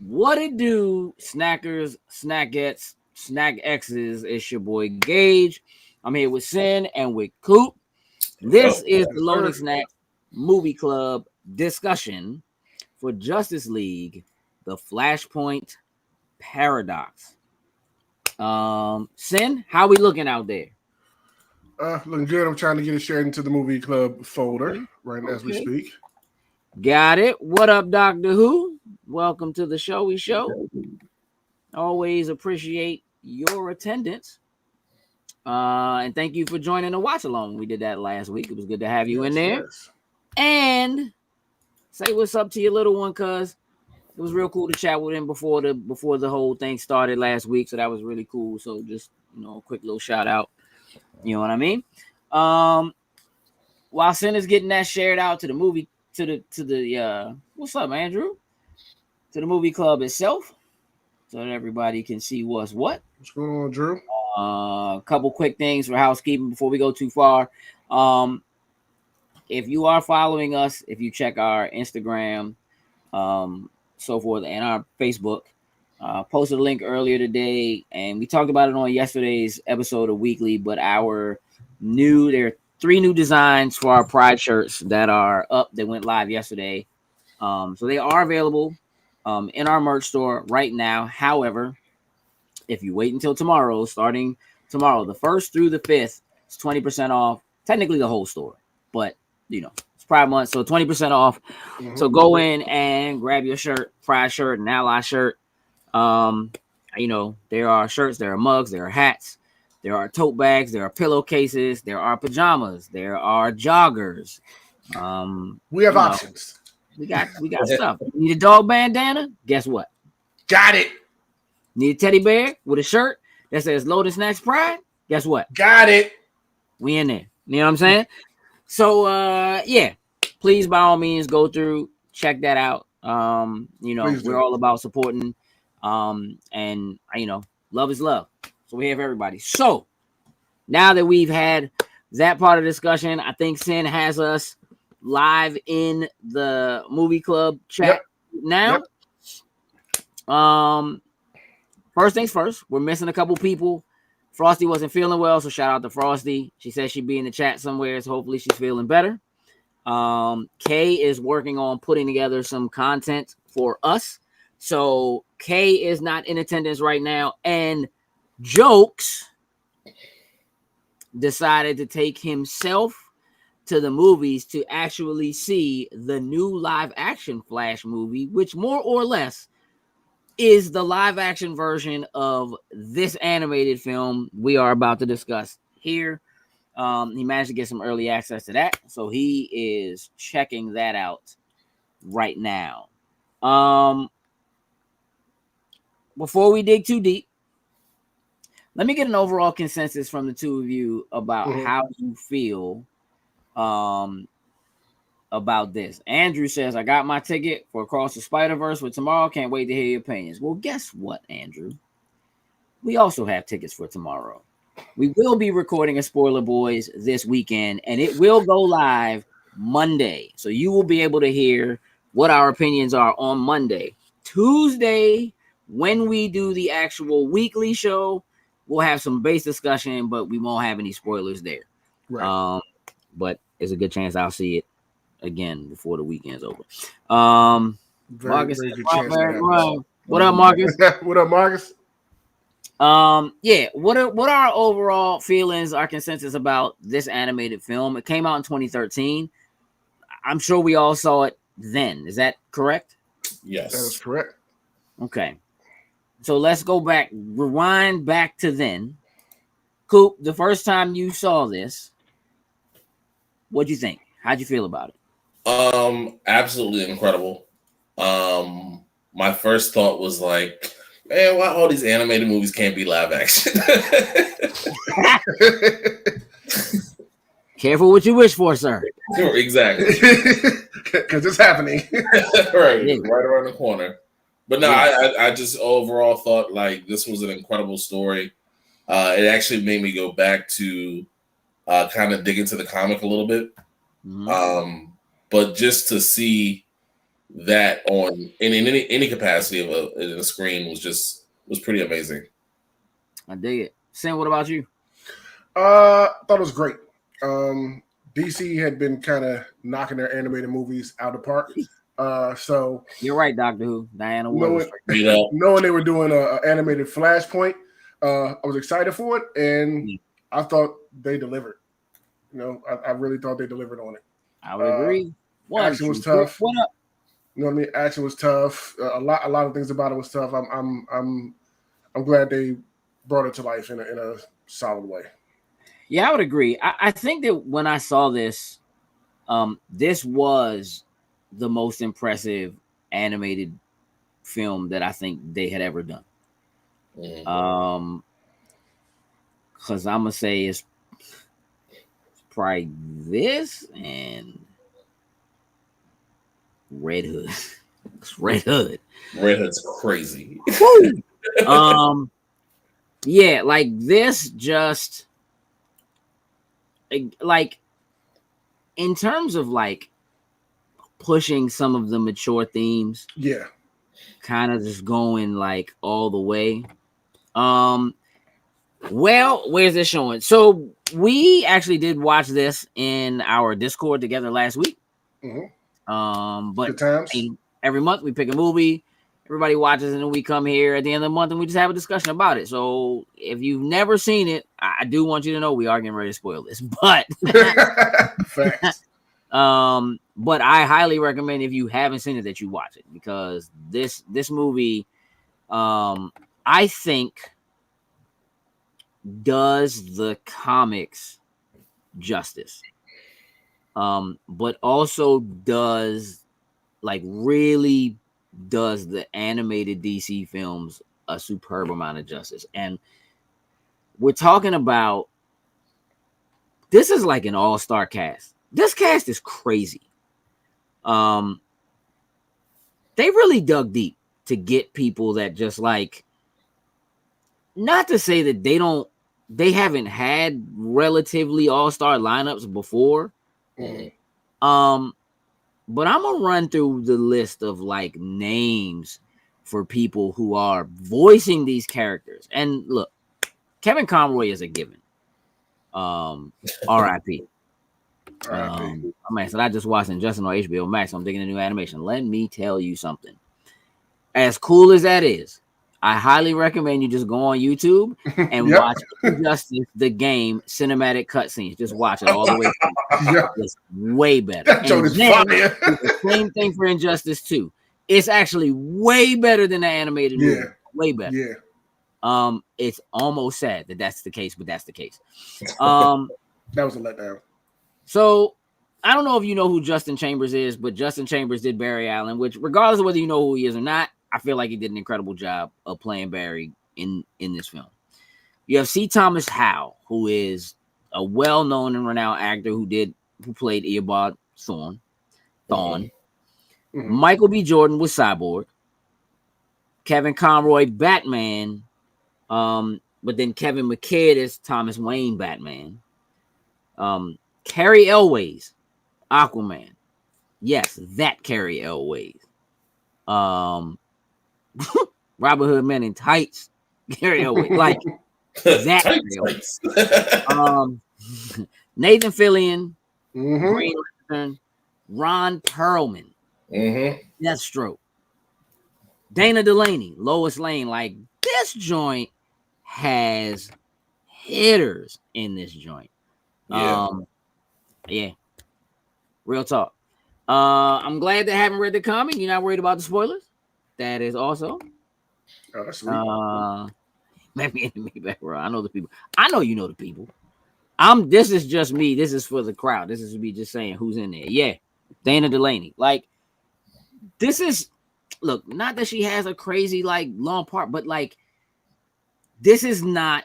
What it do, snackers, snackettes, snack X's? It's your boy Gage. I'm here with Sin and with Coop. This is the Loading Snack Movie Club discussion for Justice League, the Flashpoint Paradox. Sin, how we looking out there? Looking good. I'm trying to get it shared into the movie club folder right as we speak. Got it. What up, Dr. Who? Welcome to the showy show. Always appreciate your attendance. And thank you for joining the watch along. We did that last week. It was good to have you in there. Yes. And say what's up to your little one, cuz it was real cool to chat with him before the whole thing started last week. So that was really cool. So just a quick little shout out. You know what I mean? While Sin is getting that shared out to the movie, to the what's up, Andrew? To the movie club itself, so that everybody can see what's what. What's going on, Drew? A couple quick things for housekeeping before we go too far. If you are following us, if you check our Instagram, so forth, and our Facebook, posted a link earlier today, and we talked about it on yesterday's episode of Weekly. But there are 3 new designs for our Pride shirts that are up. They went live yesterday, so they are available in our merch store right now. However, if you wait until tomorrow, starting tomorrow, the 1st through the 5th, it's 20% off. Technically the whole store, but it's Pride Month, so 20% off. Mm-hmm. So go in and grab your shirt, Pride shirt, an Ally shirt. There are shirts, there are mugs, there are hats, there are tote bags, there are pillowcases, there are pajamas, there are joggers. We have options. We got stuff. Need a dog bandana? Guess what? Got it. Need a teddy bear with a shirt that says Loaded Snacks Pride? Guess what? Got it. We in there. You know what I'm saying? So please by all means go through, check that out. We're all about supporting and love is love. So we're here for everybody. So now that we've had that part of the discussion, I think Sin has us live in the movie club chat now. Yep. First things first, we're missing a couple people. Frosty wasn't feeling well, so shout out to Frosty. She said she'd be in the chat somewhere, so hopefully she's feeling better. Kay is working on putting together some content for us. So Kay is not in attendance right now, and Jokes decided to take himself to the movies to actually see the new live action Flash movie, which more or less is the live action version of this animated film we are about to discuss here. He managed to get some early access to that, so he is checking that out right now. Before we dig too deep, let me get an overall consensus from the two of you about how you feel about this. Andrew says, I got my ticket for Across the Spider-Verse for tomorrow. Can't wait to hear your opinions. Well, guess what, Andrew? We also have tickets for tomorrow. We will be recording a Spoiler Boys this weekend, and it will go live Monday. So you will be able to hear what our opinions are on Monday. Tuesday, when we do the actual weekly show, we'll have some base discussion, but we won't have any spoilers there. Right. But there's a good chance I'll see it again before the weekend's over. Marcus, what up, Marcus? What up, Marcus? What are our overall feelings, our consensus about this animated film? It came out in 2013. I'm sure we all saw it then. Is that correct? Yes, that is correct. Okay. So let's go back, rewind back to then. Coop, the first time you saw this, what'd you think? How'd you feel about it? Absolutely incredible. my first thought was like, man, why all these animated movies can't be live action? Careful what you wish for, sir. Exactly. Because it's happening. Right around the corner. But no, I just overall thought like this was an incredible story. It actually made me go back to kind of dig into the comic a little bit. Mm-hmm. But just to see that in any capacity in a screen was pretty amazing. I dig it. Sam, what about you? Thought it was great. DC had been kind of knocking their animated movies out of the park. So you're right, Doctor Who. Diana knowing they were doing an animated Flashpoint, I was excited for it, and I thought they delivered. I really thought they delivered on it. I would agree. Action was tough. What up? You know what I mean? Action was tough. A lot of things about it was tough. I'm glad they brought it to life in a solid way. Yeah, I would agree. I think that when I saw this, this was the most impressive animated film that I think they had ever done. Because I'm gonna say it's probably this and Red Hood. Red Hood. Red Hood's crazy. Yeah, like this just. Like in terms of like pushing some of the mature themes, kind of just going like all the way. Well, where's this showing? So we actually did watch this in our Discord together last week. But every month we pick a movie, everybody watches, and then we come here at the end of the month and we just have a discussion about it. So if you've never seen it, I do want you to know we are getting ready to spoil this. But facts. But I highly recommend if you haven't seen it that you watch it, because this movie I think does the comics justice. But also really does the animated DC films a superb amount of justice. And we're talking about, this is like an all-star cast. This cast is crazy. They really dug deep to get people that just like, not to say that they haven't had relatively all-star lineups before. But I'm gonna run through the list of like names for people who are voicing these characters. And look, Kevin Conroy is a given. R.I.P. I just watched Injustice on HBO Max. I'm digging the new animation. Let me tell you something. As cool as that is, I highly recommend you just go on YouTube and watch Injustice the Game cinematic cutscenes. Just watch it all the way through. It's way better. And then, the same thing for Injustice 2. It's actually way better than the animated movie. Way better. Yeah. It's almost sad that that's the case, but that's the case. That was a letdown. So I don't know if you know who Justin Chambers is, but Justin Chambers did Barry Allen, which regardless of whether you know who he is or not, I feel like he did an incredible job of playing Barry in this film. You have C. Thomas Howell, who is a well-known and renowned actor who played Eobard Thawn. Michael B. Jordan was Cyborg. Kevin Conroy, Batman. But then Kevin McKidd is Thomas Wayne Batman. Cary Elwes, Aquaman. Yes, that Cary Elwes. Robin Hood Men in Tights, Cary Elwes, like that. Nathan Fillion, Green Lantern, Ron Perlman, Deathstroke, Dana Delany, Lois Lane. Like this joint has hitters in this joint. Yeah. Real talk. I'm glad they haven't read the comic. You're not worried about the spoilers. That is also. Oh, that's sweet. Maybe background. I know the people. I know you know the people. This is just me. This is for the crowd. This is me just saying who's in there. Yeah, Dana Delany. Like, this is look, not that she has a crazy like long part, but like this is not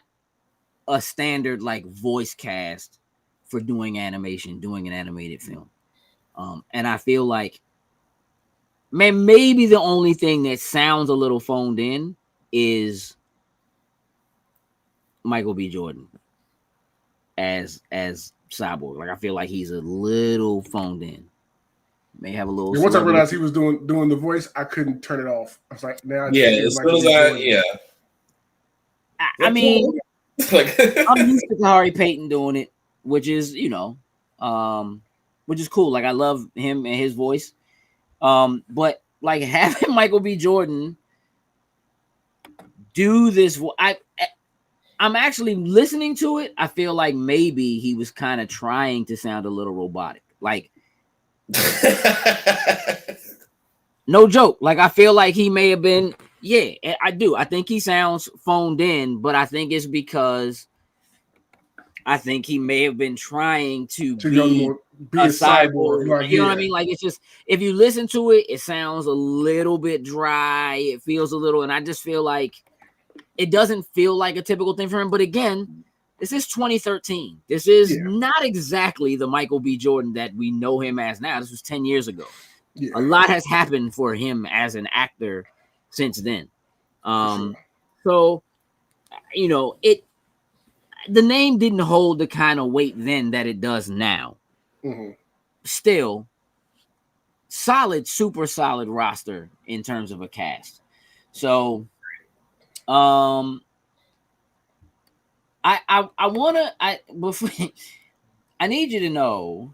a standard like voice cast for doing animation, doing an animated film. And I feel like, man, maybe the only thing that sounds a little phoned in is Michael B. Jordan as Cyborg. Like I feel like he's a little phoned in. May have a little. Once I realized he was doing the voice, I couldn't turn it off. I was like, now. As soon as I mean, like I'm used to Cary Payton doing it, which is which is cool. Like I love him and his voice. But like having Michael B. Jordan do this, I'm actually listening to it. I feel like maybe he was kind of trying to sound a little robotic. Like, no joke. Like, I feel like he may have been, yeah, I do. I think he sounds phoned in, but I think it's because I think he may have been trying to be a cyborg. Like, you know what I mean? Like, it's just, if you listen to it, it sounds a little bit dry. It feels a little, and I just feel like it doesn't feel like a typical thing for him. But again, this is 2013. This is not exactly the Michael B. Jordan that we know him as now. This was 10 years ago. Yeah. A lot has happened for him as an actor since then. So, you know, the name didn't hold the kind of weight then that it does now. Mm-hmm. Still, super solid roster in terms of a cast. So, I need you to know.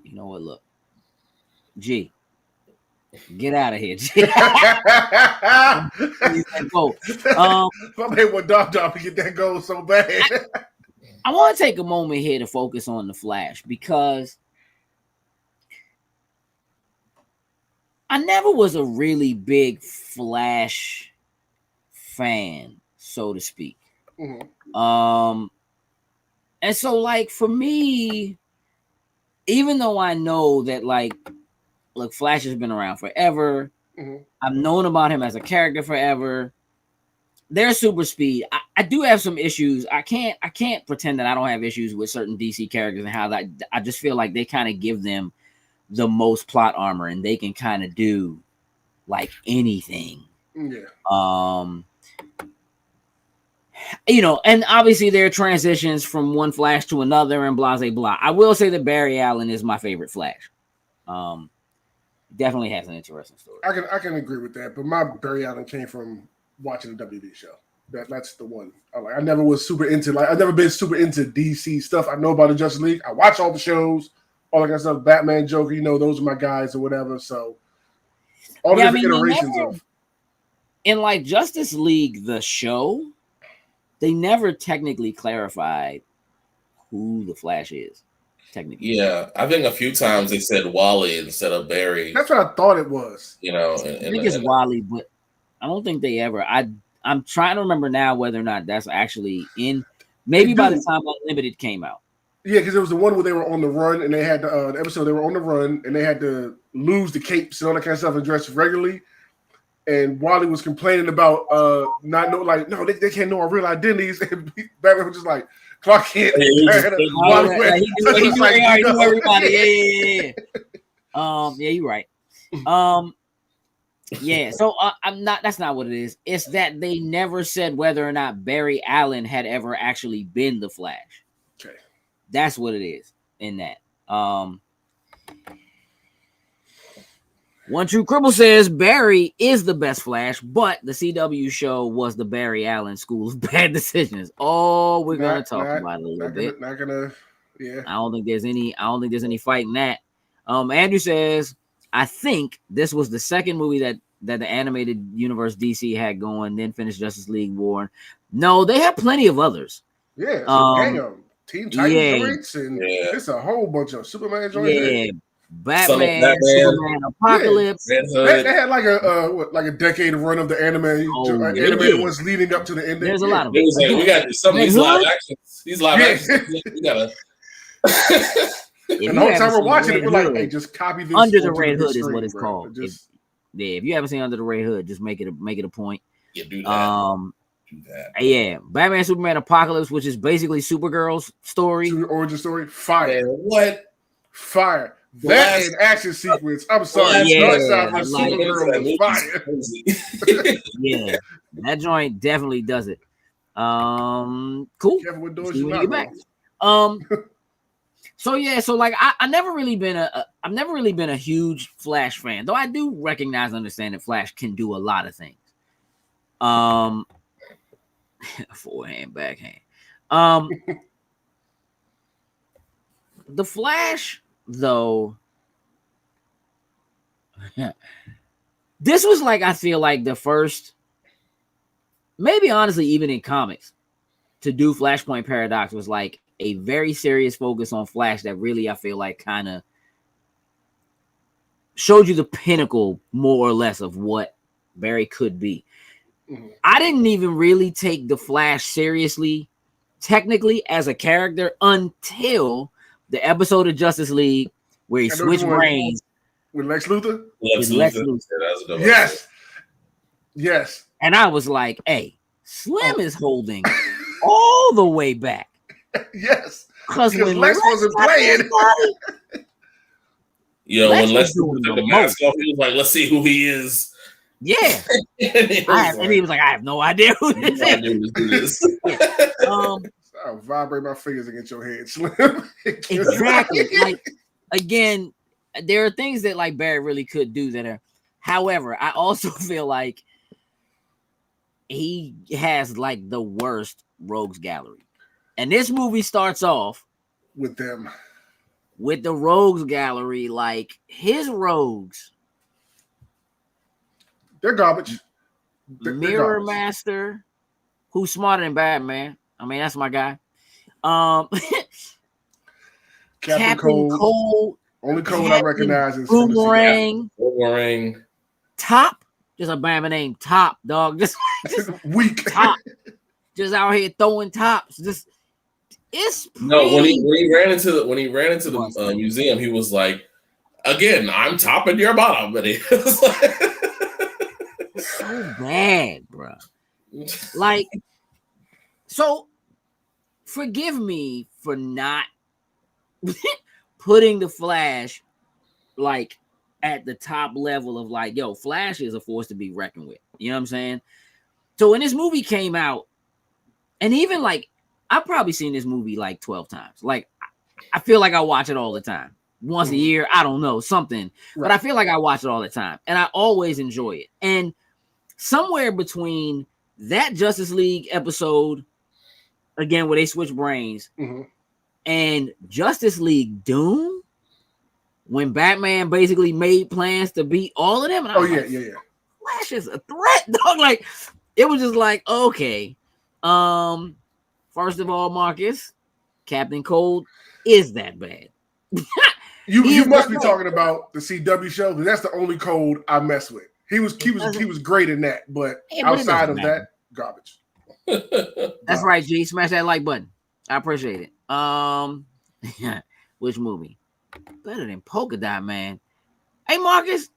You know what? Look, G, get out of here, G. Go. I made one dog to get that goal so bad. I want to take a moment here to focus on the Flash because I never was a really big Flash fan, so to speak. Mm-hmm. And so like for me, even though I know that like, look, Flash has been around forever. Mm-hmm. I've known about him as a character forever. Their super speed, I do have some issues. I can't pretend that I don't have issues with certain DC characters and how that I just feel like they kind of give them the most plot armor and they can kind of do like anything. Yeah. You know, and obviously there are transitions from one Flash to another and blah, blah, blah. I will say that Barry Allen is my favorite Flash. Definitely has an interesting story. I can agree with that, but my Barry Allen came from watching the WB show. That's the one. I never was super into I've never been super into DC stuff. I know about the Justice League. I watch all the shows, all that kind of stuff. Batman, Joker, you know, those are my guys or whatever. So all the different iterations of in like Justice League, the show, they never technically clarified who the Flash is. Technically, yeah, I think a few times they said Wally instead of Barry. That's what I thought it was. You know, I think it's Wally, but I don't think they ever. I'm trying to remember now whether or not that's actually in. Maybe by the time Unlimited came out. Yeah, because it was the one where they were on the run and they had the episode. They were on the run and they had to lose the capes and all that kind of stuff and dress regularly. And Wally was complaining about not know, like, no, they can't know our real identities. And Batman was just like, Clark Kent. He knew everybody. Yeah. Yeah, you're right. Yeah. So I'm not. That's not what it is. It's that they never said whether or not Barry Allen had ever actually been the Flash. Okay. That's what it is in that. One True Cripple says Barry is the best Flash, but the CW show was the Barry Allen School of Bad Decisions. Oh, we're gonna talk about it a little bit. Yeah. I don't think there's any fight in that. Andrew says, I think this was the second movie that the animated universe DC had going, then finished Justice League War. No, they have plenty of others. Yeah, so Teen Titans joints and it's a whole bunch of Superman joints. Yeah. Batman, Superman, Apocalypse. They had like a decade run of the animated ones leading up to the end. There's a lot of it. Like, we got some of these live actions. These live actions, we gotta. And the whole time we're watching it, we're like, "Hey, just copy this." Under the Red Hood is what it's called. Yeah, if you haven't seen Under the Red Hood, just make it a point. Yeah, do that. Yeah, Batman Superman Apocalypse, which is basically Supergirl's story. Origin story. Fire. Man, what? Fire. That and action sequence. I'm sorry. Yeah, Supergirl was fire. Yeah, that joint definitely does it. Cool. Careful with doors See you when you knock get back. on. So like I've never really been a huge Flash fan, though I do recognize and understand that Flash can do a lot of things. Forehand, backhand. The Flash, though, this was like, I feel like the first, maybe honestly, even in comics, to do Flashpoint Paradox was like a very serious focus on Flash that really, I feel like, kind of showed you the pinnacle, more or less, of what Barry could be. Mm-hmm. I didn't even really take the Flash seriously, technically, as a character until the episode of Justice League where he switched brains with Lex Luthor. Lex Luthor. Yes. And I was like, "Hey, Slim is holding all the way back." Yes, because when Lex wasn't playing. When Lex took the mask off, he was like, "Let's see who he is." Yeah, and he was like, "I have no idea who this is." I'll vibrate my fingers against your head, Slim. Exactly. Like, again, there are things that like Barry really could do that are. However, I also feel like he has like the worst rogues gallery, and this movie starts off with them, with the rogues gallery. Like his rogues, they're garbage. Mirror garbage. Master, who's smarter than Batman. I mean, that's my guy. Captain Cold. Only Cold I recognize is Boomerang. Top. Just a Batman name. Top, dog. Just weak. Top. Just out here throwing tops. Just it's pretty. No, when he ran into the museum, he was like, "Again, I'm top and you're bottom." But he was like, so bad, bro. Like, so forgive me for not putting the Flash like at the top level of like, yo, Flash is a force to be reckoned with. You know what I'm saying? So when this movie came out, and even like I've probably seen this movie like 12 times. Like I feel like I watch it all the time. Once a year, I don't know, something. Right. But I feel like I watch it all the time. And I always enjoy it. And somewhere between that Justice League episode, again, where they switch brains, and Justice League Doom, when Batman basically made plans to beat all of them. And yeah. Flash is a threat, dog. Like, it was just like, okay. First of all, Marcus, Captain Cold is that bad. you must be talking about the CW show, because that's the only Cold I mess with. He was great in that, but outside of that, garbage. That's right, G. Smash that like button. I appreciate it. Which movie? Better than Polka Dot Man. Hey, Marcus,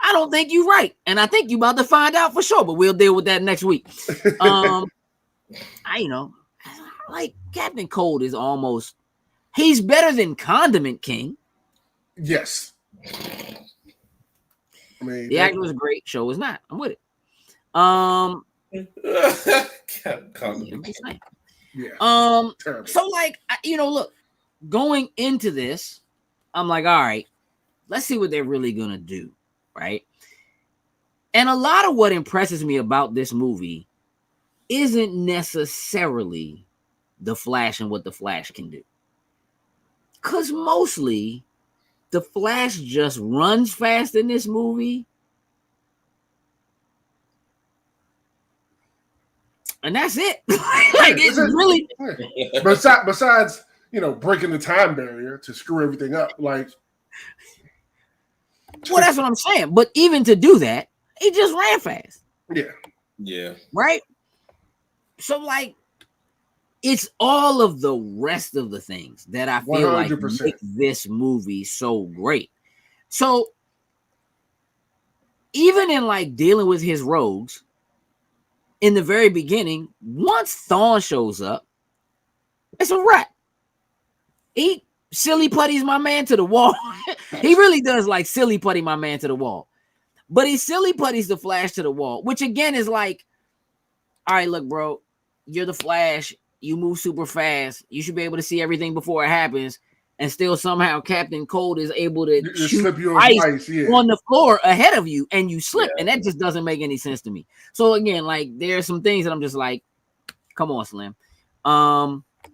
I don't think you're right, and I think you're about to find out for sure. But we'll deal with that next week. Like Captain Cold is almost. He's better than Condiment King. Yes. I mean, the actor was great. Show was not. I'm with it. So like, look, going into this, I'm like, all right, let's see what they're really gonna do, right? And a lot of what impresses me about this movie isn't necessarily the Flash and what the Flash can do, because mostly the Flash just runs fast in this movie. And that's it. Like, it's really besides breaking the time barrier to screw everything up. Like, well, that's what I'm saying. But even to do that, he just ran fast. Yeah. Right. So like, it's all of the rest of the things that I feel 100%. Like make this movie so great. So even in like dealing with his rogues in the very beginning, once Thawn shows up, it's a wrap. He silly putties my man to the wall. He really does like silly putty my man to the wall. But he silly putties the Flash to the wall, which again is like, all right, look, bro, you're the Flash. You move super fast. You should be able to see everything before it happens. And still somehow Captain Cold is able to shoot you ice on the floor ahead of you and you slip. Yeah. And that just doesn't make any sense to me. So again, like there are some things that I'm just like, come on, Slim.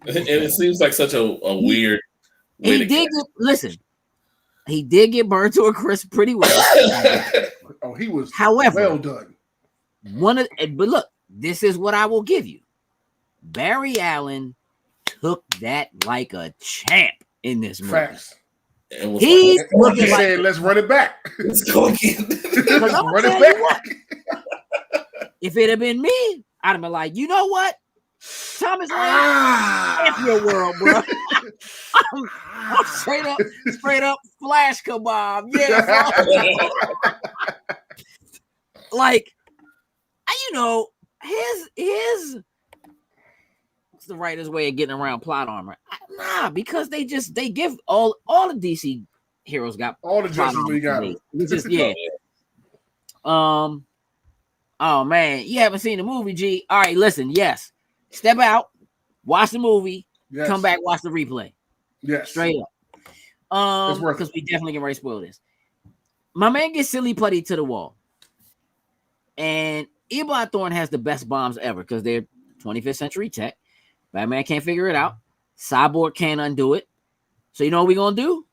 It seems like such a weird way he did get burned to a crisp pretty well. Oh, he was however well done. But look, this is what I will give you. Barry Allen took that like a champ in this movie. Facts. He's looking like saying, let's run it back. Let's go again. Let's run it back. If it had been me, I'd have been like, you know what? Thomas Wayne, F your world, bro. I'm straight up Flash kebab. Yeah, bro. Like, you know, his what's the writer's way of getting around plot armor? Nah, because they give all the DC heroes got all the Justice League got it. Just yeah. Oh man, you haven't seen the movie, G. All right, listen, yes. Step out, watch the movie, come back, watch the replay. Yes. Straight up. Because we definitely can spoil this. My man gets silly putty to the wall. And Eobard Thawne has the best bombs ever because they're 25th century tech. Batman can't figure it out. Cyborg can't undo it. So you know what we're gonna do?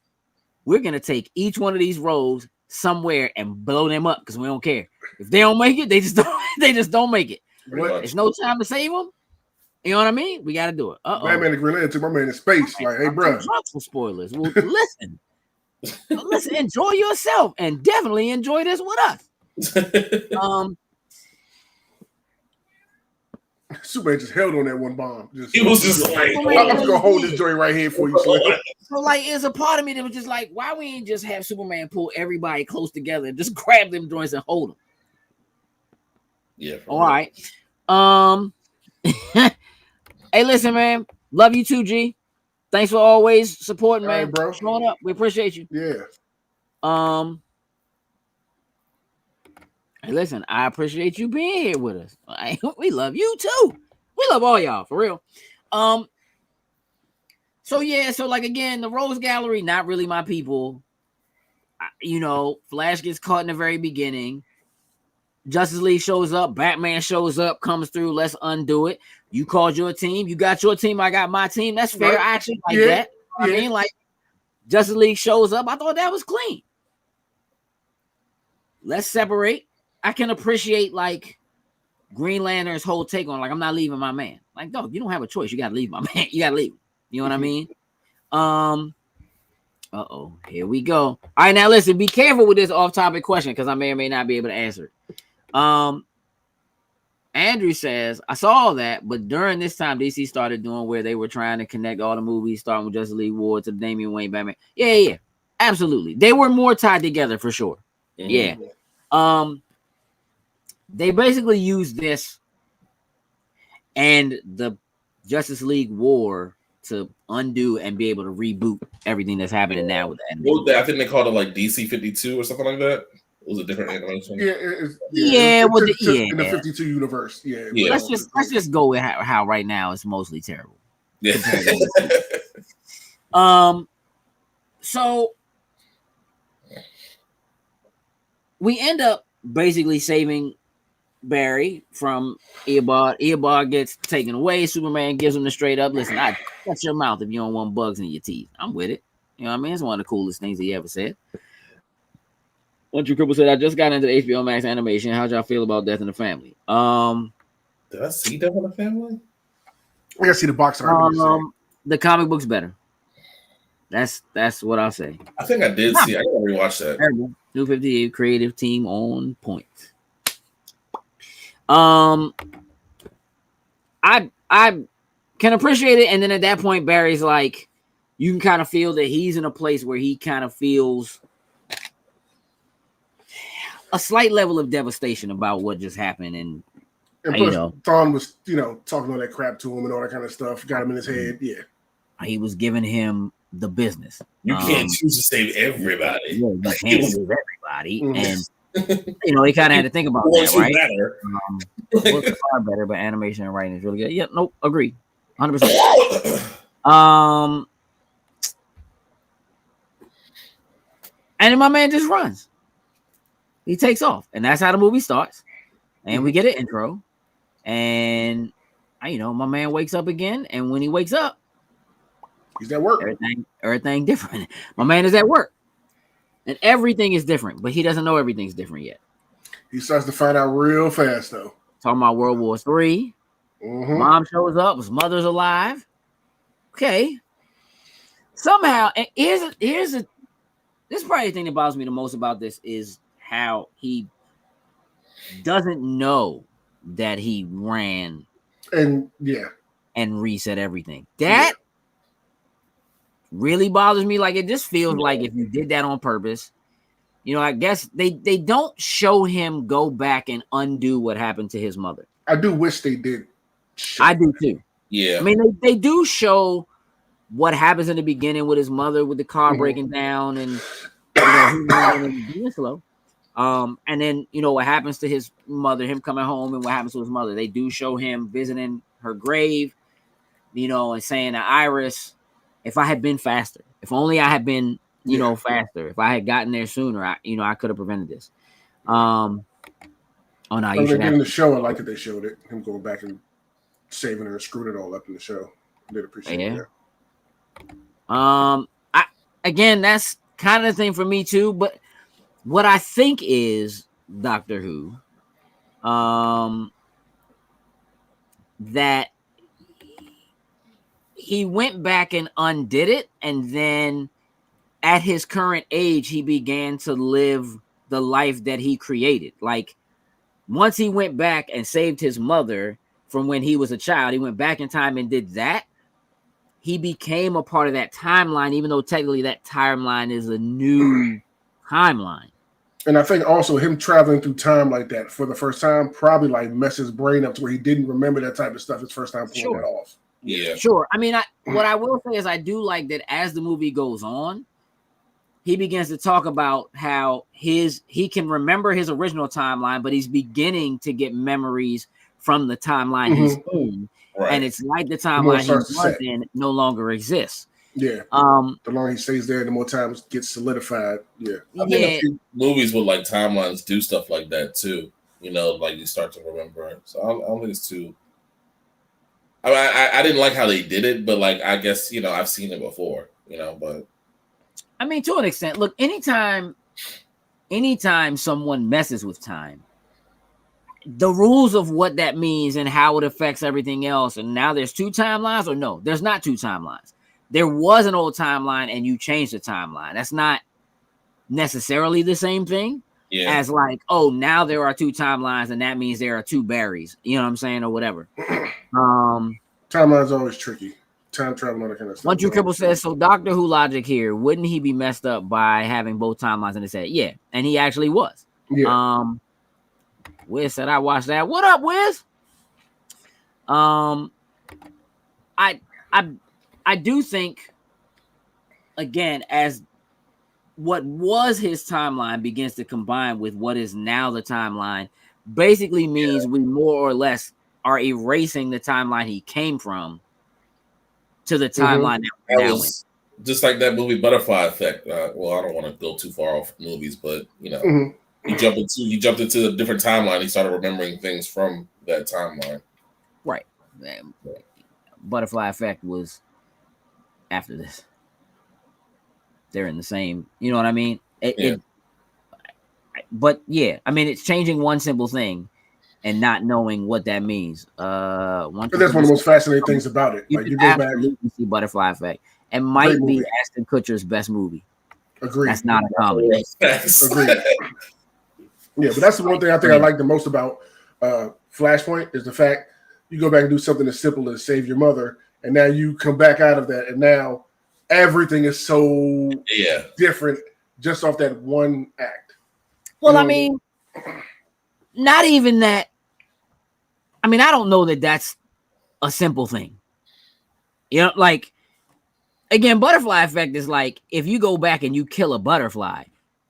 We're gonna take each one of these rows somewhere and blow them up because we don't care. If they don't make it, they just don't make it. There's no time to save them. You know what I mean? We got to do it. Batman and Green Lantern took my man in space. Like, hey, bro. For spoilers. Well, listen, enjoy yourself and definitely enjoy this with us. Superman just held on that one bomb. He was just like, I'm just gonna hold this joint right here for you. So like, there's a part of me that was just like, why we ain't just have Superman pull everybody close together and just grab them joints and hold them? Yeah. All right. Hey, listen, man. Love you too, G. Thanks for always supporting, man. Right, bro. Showing up. We appreciate you. Yeah. Hey, listen, I appreciate you being here with us. We love you too. We love all y'all, for real. So like again, the Rose Gallery, not really my people. You know, Flash gets caught in the very beginning. Justice League shows up, Batman shows up, comes through, let's undo it. You called your team, you got your team, I got my team. That's fair. Right. I actually like that. I mean, like Justice League shows up. I thought that was clean. Let's separate. I can appreciate like Green Lantern's whole take on like, I'm not leaving my man. Like, dog, you don't have a choice. You gotta leave my man. You gotta leave. You know what I mean? Here we go. All right, now listen, be careful with this off-topic question because I may or may not be able to answer it. Andrew says, I saw all that, but during this time, DC started doing where they were trying to connect all the movies, starting with Justice League War to Damian Wayne Batman. Yeah, absolutely. They were more tied together for sure. Mm-hmm. Yeah. They basically used this and the Justice League War to undo and be able to reboot everything that's happening now with that. I think they called it like DC 52 or something like that. It was a different animation. In the 52 universe. Yeah. Let's just go with how right now it's mostly terrible. Yeah. So we end up basically saving Barry from Eobard. Eobard gets taken away. Superman gives him the straight up, listen, I shut your mouth if you don't want bugs in your teeth. I'm with it. You know what I mean? It's one of the coolest things he ever said. One True Cripple said, I just got into the HBO Max animation. How'd y'all feel about Death in the Family? Did I see Death in the Family? I gotta see the box art. The comic book's better. That's what I'll say. I think I did see. I gotta rewatch that. New 58 creative team on point. I can appreciate it, and then at that point, Barry's like, you can kind of feel that he's in a place where he kind of feels a slight level of devastation about what just happened, and plus, Thawn was talking all that crap to him and all that kind of stuff, got him in his head. Yeah, he was giving him the business. You can't choose to save everybody. Yeah, you can't save everybody, and he kind of had to think about that, right? Better. Books are better, but animation and writing is really good. Yep, nope, agree, 100%. And then my man just runs. He takes off, and that's how the movie starts. And we get an intro, and my man wakes up again. And when he wakes up, he's at work. Everything different. My man is at work, and everything is different, but he doesn't know everything's different yet. He starts to find out real fast, though. Talking about World War III. Mom shows up. His mother's alive. Okay. Somehow, and this is probably the thing that bothers me the most about this is how he doesn't know that he ran and reset everything. That really bothers me. Like, it just feels like if you did that on purpose, I guess they don't show him go back and undo what happened to his mother. I do wish they did. I do too. Yeah. I mean, they do show what happens in the beginning with his mother, with the car breaking down and him being slow. And then what happens to his mother, him coming home, and what happens to his mother. They do show him visiting her grave, and saying to Iris, if I had been faster, if only I had been, faster, if I had gotten there sooner, I could have prevented this. Oh no, you should have in the show. I like that they showed it, him going back and saving her and screwing it all up in the show. I did appreciate that. Again, that's kind of the thing for me too, but what I think is Doctor Who, that he went back and undid it, and then at his current age, he began to live the life that he created. Like, once he went back and saved his mother from when he was a child, he went back in time and did that. He became a part of that timeline, even though technically that timeline is a new timeline. And I think also him traveling through time like that for the first time probably like messed his brain up to where he didn't remember that type of stuff his first time pulling that off. Yeah, sure. I mean, what I will say is I do like that as the movie goes on, he begins to talk about how he can remember his original timeline, but he's beginning to get memories from the timeline he's in. Right. And it's like the timeline he was in no longer exists. Yeah. The longer he stays there, the more time gets solidified. Yeah. I think a few movies with like timelines do stuff like that too. Like you start to remember it. So I don't think it's too. I didn't like how they did it, but like I guess I've seen it before. But I mean, to an extent, look, anytime someone messes with time, the rules of what that means and how it affects everything else. And now there's two timelines, or no, there's not two timelines. There was an old timeline and you changed the timeline. That's not necessarily the same thing as like, oh, now there are two timelines and that means there are two Barrys. You know what I'm saying? Or whatever. Timeline's always tricky. Time travel, all that kind of stuff. Once you Cripple says, so Doctor Who logic here, wouldn't he be messed up by having both timelines in his head? Yeah. And he actually was. Yeah. Wiz said I watched that. What up, Wiz? I do think, again, as what was his timeline begins to combine with what is now the timeline, basically means we more or less are erasing the timeline he came from to the timeline that we're now in. Just like that movie Butterfly Effect. Well, I don't want to go too far off movies, but he jumped into a different timeline. He started remembering things from that timeline. Right. Butterfly Effect was after this. They're in the same, you know what I mean? But yeah, I mean, it's changing one simple thing and not knowing what that means. But that's one of the most fascinating things about it. Like, you go back, see Butterfly Effect. It might be Ashton Kutcher's best movie. Agreed. That's not a comedy. Agreed. Yeah, but that's the one thing I think I like the most about Flashpoint is the fact you go back and do something as simple as save your mother, and now you come back out of that, and now everything is so different just off that one act. Well, I mean, not even that. I mean, I don't know that that's a simple thing. You know, like, again, butterfly effect is like if you go back and you kill a butterfly,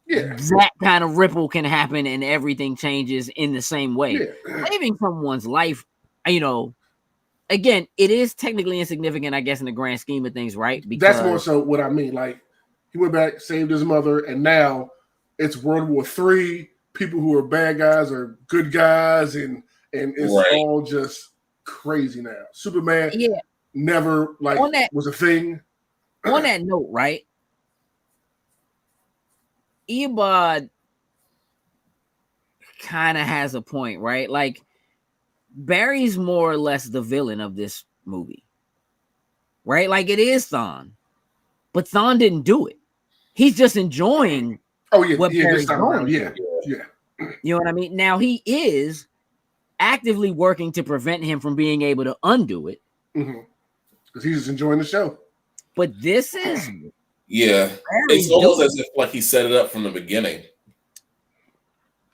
that kind of ripple can happen and everything changes in the same way. Saving someone's life, you know, again, it is technically insignificant, I guess, in the grand scheme of things, right? Because that's more so what I mean. Like, he went back, saved his mother, and now it's World War III. People who are bad guys are good guys, and it's all just crazy now. Superman never was a thing. On that note, right? Eobard kind of has a point, right? Like, Barry's more or less the villain of this movie, right? Like, it is Thawn, but Thawn didn't do it. He's just enjoying what Barry's doing. Yeah. You know what I mean? Now, he is actively working to prevent him from being able to undo it. Because he's just enjoying the show. But this is... it's almost as if like he set it up from the beginning.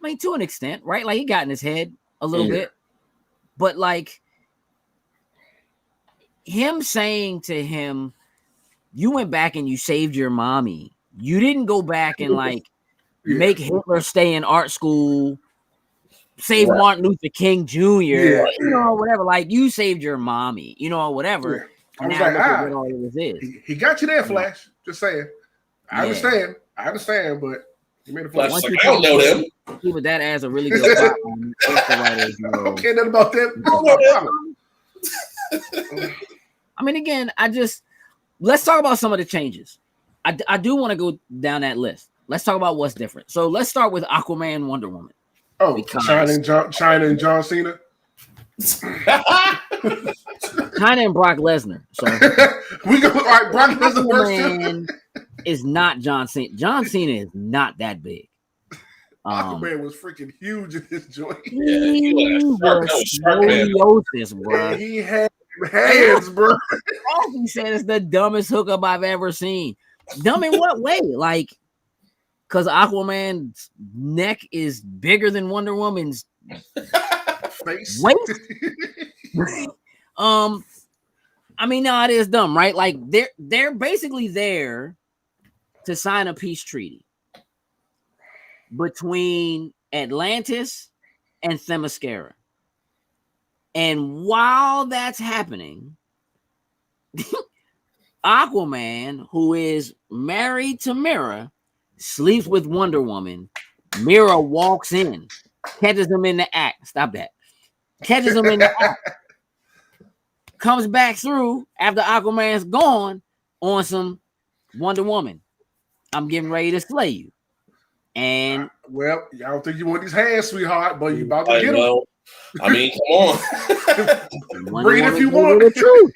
I mean, to an extent, right? Like, he got in his head a little bit. But, like, him saying to him, you went back and you saved your mommy. You didn't go back and, like, make Hitler stay in art school, save Martin Luther King Jr., you know, whatever. Like, you saved your mommy, you know, whatever. I was like, what all this is. He got you there, Flash. Just saying. I understand, but he made a Flash. Like, I don't know them. But that as a really good plot. I don't care nothing about them. I mean, again, let's talk about some of the changes. I do want to go down that list. Let's talk about what's different. So let's start with Aquaman, Wonder Woman. Oh, China and John Cena. China and Brock Lesnar. So we go. All right, Brock Lesnar is not John Cena. John Cena is not that big. Aquaman was freaking huge in this joint. He was scoliosis, bro. He had hands, bro. All he said is the dumbest hookup I've ever seen. Dumb in what way? Like, because Aquaman's neck is bigger than Wonder Woman's face. Waist. I mean, no, it is dumb, right? Like, they're basically there to sign a peace treaty between Atlantis and Themyscira. And while that's happening, Aquaman, who is married to Mira, sleeps with Wonder Woman. Mira walks in, catches him in the act. Stop that. Catches him in the act. Comes back through after Aquaman's gone on some Wonder Woman. I'm getting ready to slay you. And well, I don't think you want these hands, sweetheart, but you about to get them. I mean, come on. Bring it if you want. The truth.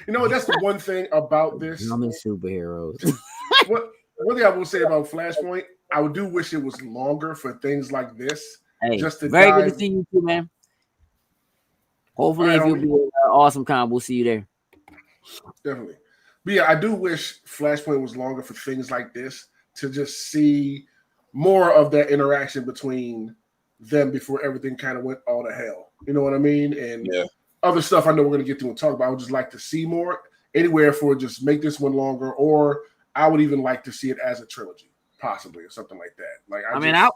You know what? That's the one thing about this. I'm in superheroes. What thing I will say about Flashpoint, I do wish it was longer for things like this. Hey, just to very good to see you too, man. Hopefully, if you'll be an awesome con, we'll see you there. Definitely. But yeah, I do wish Flashpoint was longer for things like this to just see more of that interaction between them before everything kind of went all to hell. You know what I mean? And other stuff I know we're going to get to and talk about. I would just like to see more anywhere for just make this one longer, or I would even like to see it as a trilogy, possibly, or something like that. Like,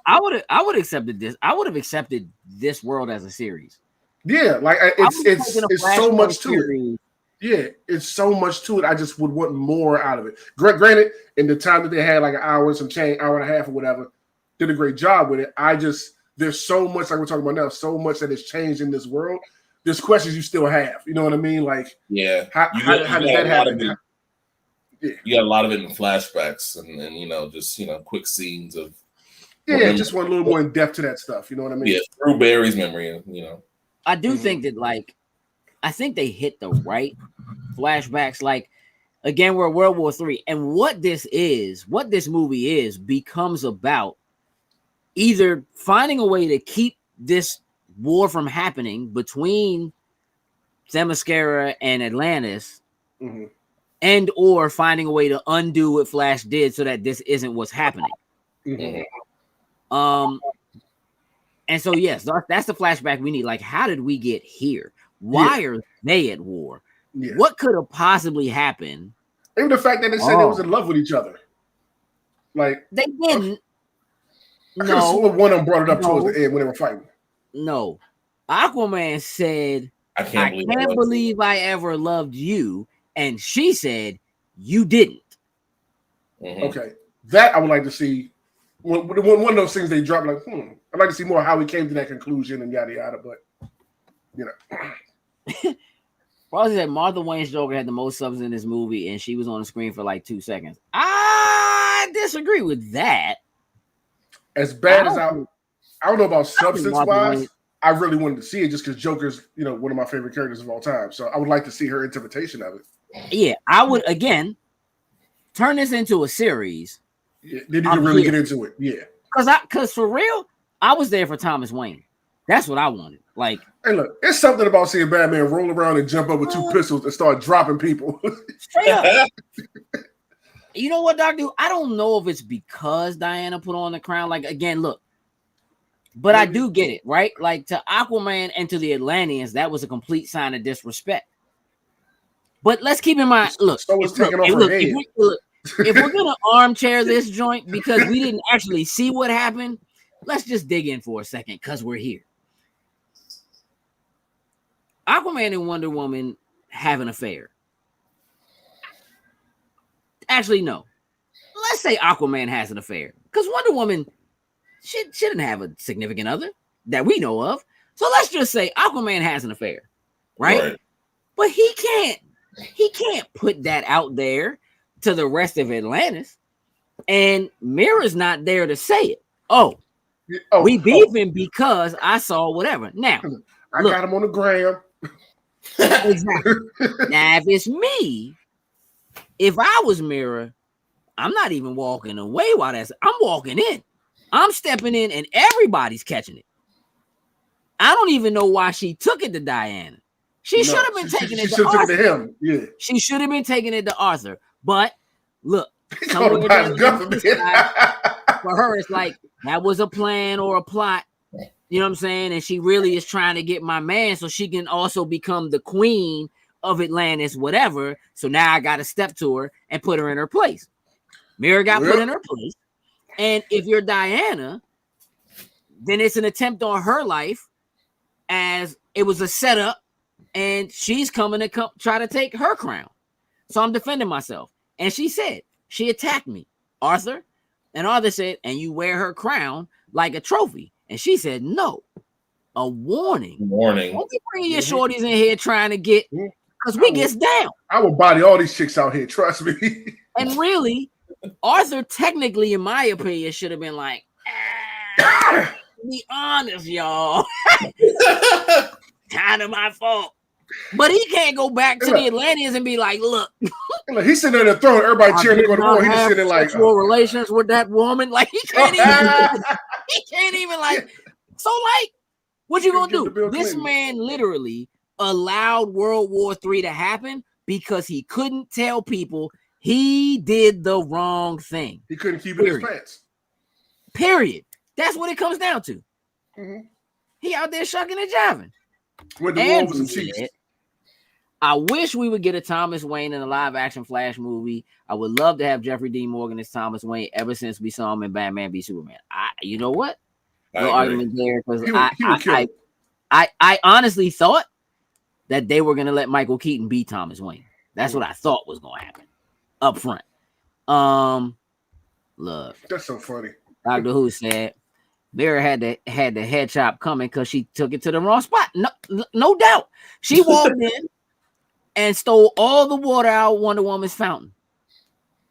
I would have accepted this. I would have accepted this world as a series. Yeah, like it's so much to it. Yeah, it's so much to it. I just would want more out of it. Granted, in the time that they had, like an hour and some change, hour and a half or whatever, did a great job with it. There's so much, like we're talking about now, so much that has changed in this world. There's questions you still have. You know what I mean? Like, how did that happen? You got a lot of it in flashbacks and you know, just, you know, quick scenes of. Yeah, just want a little more in depth to that stuff. You know what I mean? Yeah, through Barry's memory, you know. I do think that, like, I think they hit the right flashbacks. Like, again, we're World War III. And what this movie is, becomes about either finding a way to keep this war from happening between Themyscira and Atlantis, and or finding a way to undo what Flash did so that this isn't what's happening. And so yes, that's the flashback we need. Like, how did we get here? Why are they at war? Yeah. What could have possibly happened? Even the fact that they said they was in love with each other. Like, they didn't. I could have sworn one of them brought it up towards the end when they were fighting. No. Aquaman said, I can't believe I ever loved you. And she said, you didn't. Mm-hmm. Okay. That I would like to see. One of those things they dropped, like, I'd like to see more how he came to that conclusion and yada yada, but you know. Well, said Martha Wayne's Joker had the most subs in this movie, and she was on the screen for like 2 seconds. I disagree with that. As bad as I don't know about substance wise, I really wanted to see it just because Joker's, one of my favorite characters of all time. So I would like to see her interpretation of it. Yeah, I would again turn this into a series. Yeah, then you can really get into it. Yeah. Because for real, I was there for Thomas Wayne. That's what I wanted. Like, hey, look, it's something about seeing Batman roll around and jump up with 2 pistols and start dropping people. Straight up. You know what, Doctor? I don't know if it's because Diana put on the crown. Like, again, look, but I do get it, right? Like, to Aquaman and to the Atlanteans, that was a complete sign of disrespect. But let's keep in mind, look, if we're gonna armchair this joint because we didn't actually see what happened, let's just dig in for a second because we're here. Aquaman and Wonder Woman have an affair. Actually, no. Let's say Aquaman has an affair because Wonder Woman shouldn't have a significant other that we know of. So let's just say Aquaman has an affair, right? But he can't put that out there to the rest of Atlantis, and Mira's not there to say it. We beefing because I saw whatever. Now, I got him on the gram. Exactly. Now, if it's me, if I was Mira, I'm not even walking away while I'm walking in. I'm stepping in, and everybody's catching it. I don't even know why she took it to Diana. She should have been taking it to Arthur. To him. Yeah. She should have been taking it to Arthur. But look, for her, it's like that was a plan or a plot. You know what I'm saying? And she really is trying to get my man so she can also become the queen of Atlantis, whatever. So now I got to step to her and put her in her place. Mira got put in her place. And if you're Diana, then it's an attempt on her life as it was a setup. And she's coming to try to take her crown. So I'm defending myself. And she said, she attacked me, Arthur. And Arthur said, and you wear her crown like a trophy. And she said, no, a warning. Don't be bringing your shorties in here trying to get, because we gets down. I will body all these chicks out here, trust me. And really, Arthur technically, in my opinion, should have been like, be honest, y'all. Kind of my fault. But he can't go back to the Atlanteans and be like, look. He's sitting there in the throne, everybody cheering to go to war. He's just sitting like relations with that woman. Like he can't even like so like what you gonna do? This man literally allowed World War III to happen because he couldn't tell people he did the wrong thing. He couldn't keep it in his pants. Period. That's what it comes down to. Mm-hmm. He out there shucking and jiving. With the war with some cheese. I wish we would get a Thomas Wayne in a live action Flash movie. I would love to have Jeffrey Dean Morgan as Thomas Wayne ever since we saw him in Batman v Superman. You know what? No argument there because I honestly thought that they were going to let Michael Keaton be Thomas Wayne. That's what I thought was going to happen up front. Look, that's so funny. Dr. Who said Mira had the head chop coming because she took it to the wrong spot. No doubt. She walked in and stole all the water out of Wonder Woman's fountain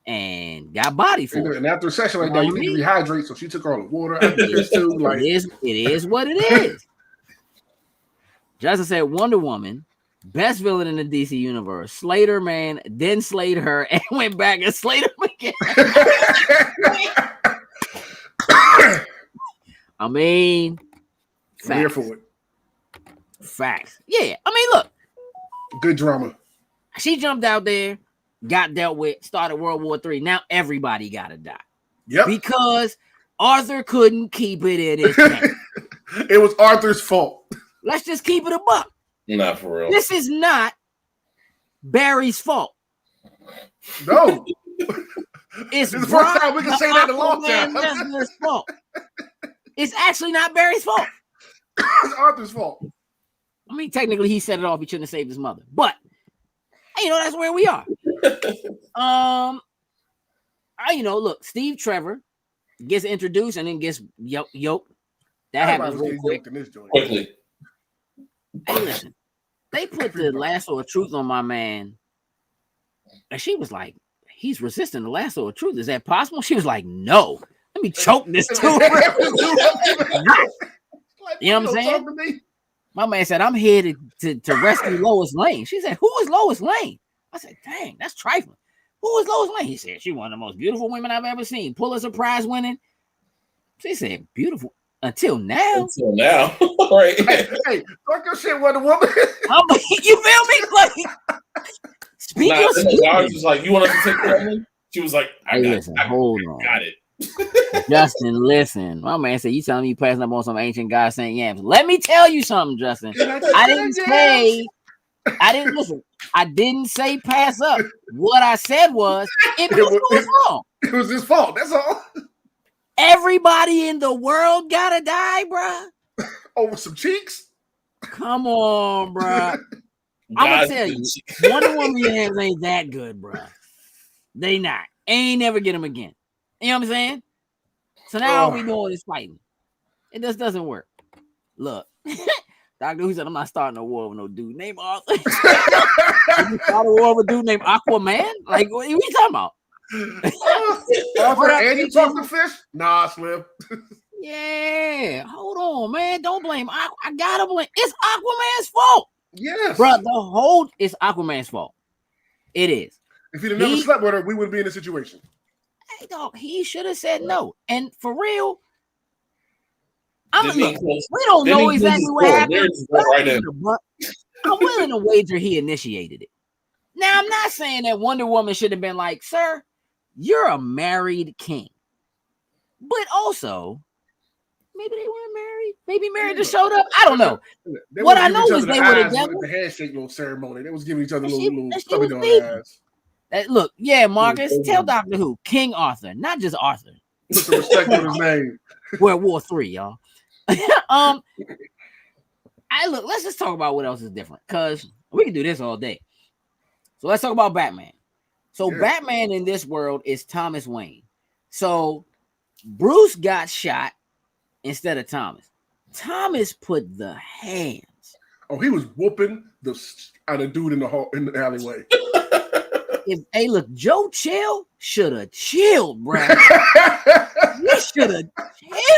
and got body for it. And after a session like that, you need to rehydrate. So she took all the water out of this too. Like it is what it is. Justin said Wonder Woman, best villain in the DC universe. Slayed her man, then slayed her, and went back and slayed her again. I mean, I'm here for it. Facts. Yeah. I mean, look. Good drama. She jumped out there, got dealt with, started World War III. Now everybody got to die. Yep. Because Arthur couldn't keep it in his pants. It was Arthur's fault. Let's just keep it a buck. Not for real. This is not Barry's fault. No. It's the first time we can say that in a long time. Fault. It's actually not Barry's fault. It's Arthur's fault. I mean, technically, he set it off. He shouldn't have saved his mother, but that's where we are. Look, Steve Trevor gets introduced and then gets yoked. That happens real quick. Quickly. Hey, listen, they put the lasso of truth on my man, and she was like, "He's resisting the lasso of truth. Is that possible?" She was like, "No, let me choke this too." You know what I'm saying? My man said, "I'm here to rescue Lois Lane." She said, "Who is Lois Lane?" I said, "Dang, that's trifling. Who is Lois Lane?" He said, "She's one of the most beautiful women I've ever seen. Pulitzer Prize winning." She said, "Beautiful until now." Until now, right? Hey, talk your shit, Wonder Woman. You feel me? Like, speak your speech. I was just like, "You want us to take care of him?" She was like, Hold on. Got it." Justin, listen. My man said, "You telling me you passing up on some ancient guy saying yams?" Let me tell you something, Justin. I didn't say pass up. What I said was it was wrong. It was his fault. That's all. Everybody in the world gotta die, bruh. Over some cheeks? Come on, bruh. I'm gonna tell you, Wonder Woman yams ain't that good, bruh. They not. Ain't never get them again. You know what I'm saying? So now all we doing is fighting. It just doesn't work. Look, Dr. Who said, "I'm not starting a war with no dude named Arthur." You start a war with a dude named Aquaman? Like, what are you talking about? Arthur and you talk to fish? Nah, Slim. Yeah, hold on, man. Don't blame. I gotta blame. It's Aquaman's fault. Yes, bro. It's Aquaman's fault. It is. If he'd have never slept with her, we wouldn't be in this situation. Hey, dog, he should have said no. And for real, we don't know exactly what happened. I'm willing to wager he initiated it. Now, I'm not saying that Wonder Woman should have been like, "Sir, you're a married king." But also, maybe they weren't married. Maybe married just showed up. I don't know. What I know is they were together. The handshake little ceremony. They was giving each other little eyes. Look, yeah, Marcus, tell Doctor Who, King Arthur, not just Arthur. Put some respect on his name. World War III, y'all. Let's just talk about what else is different, because we can do this all day. So let's talk about Batman. So Batman in this world is Thomas Wayne. So Bruce got shot instead of Thomas. Thomas put the hands. Oh, he was whooping the dude in the alleyway. Look, Joe Chill should have chilled, bro. He should have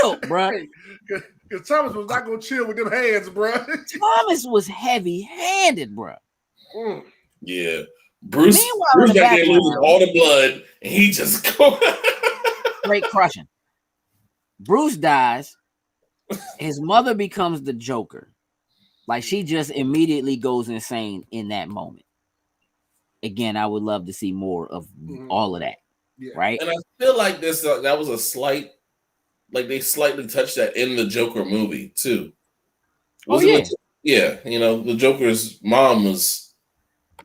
chilled, bro. Because Thomas was not gonna chill with them hands, bro. Thomas was heavy-handed, bro. Yeah, Bruce got there losing all the blood, and he just go straight crushing. Bruce dies. His mother becomes the Joker. Like, she just immediately goes insane in that moment. Again, I would love to see more of all of that. Yeah. Right? And I feel like that was a slight, like they slightly touched that in the Joker movie too. Yeah, the Joker's mom was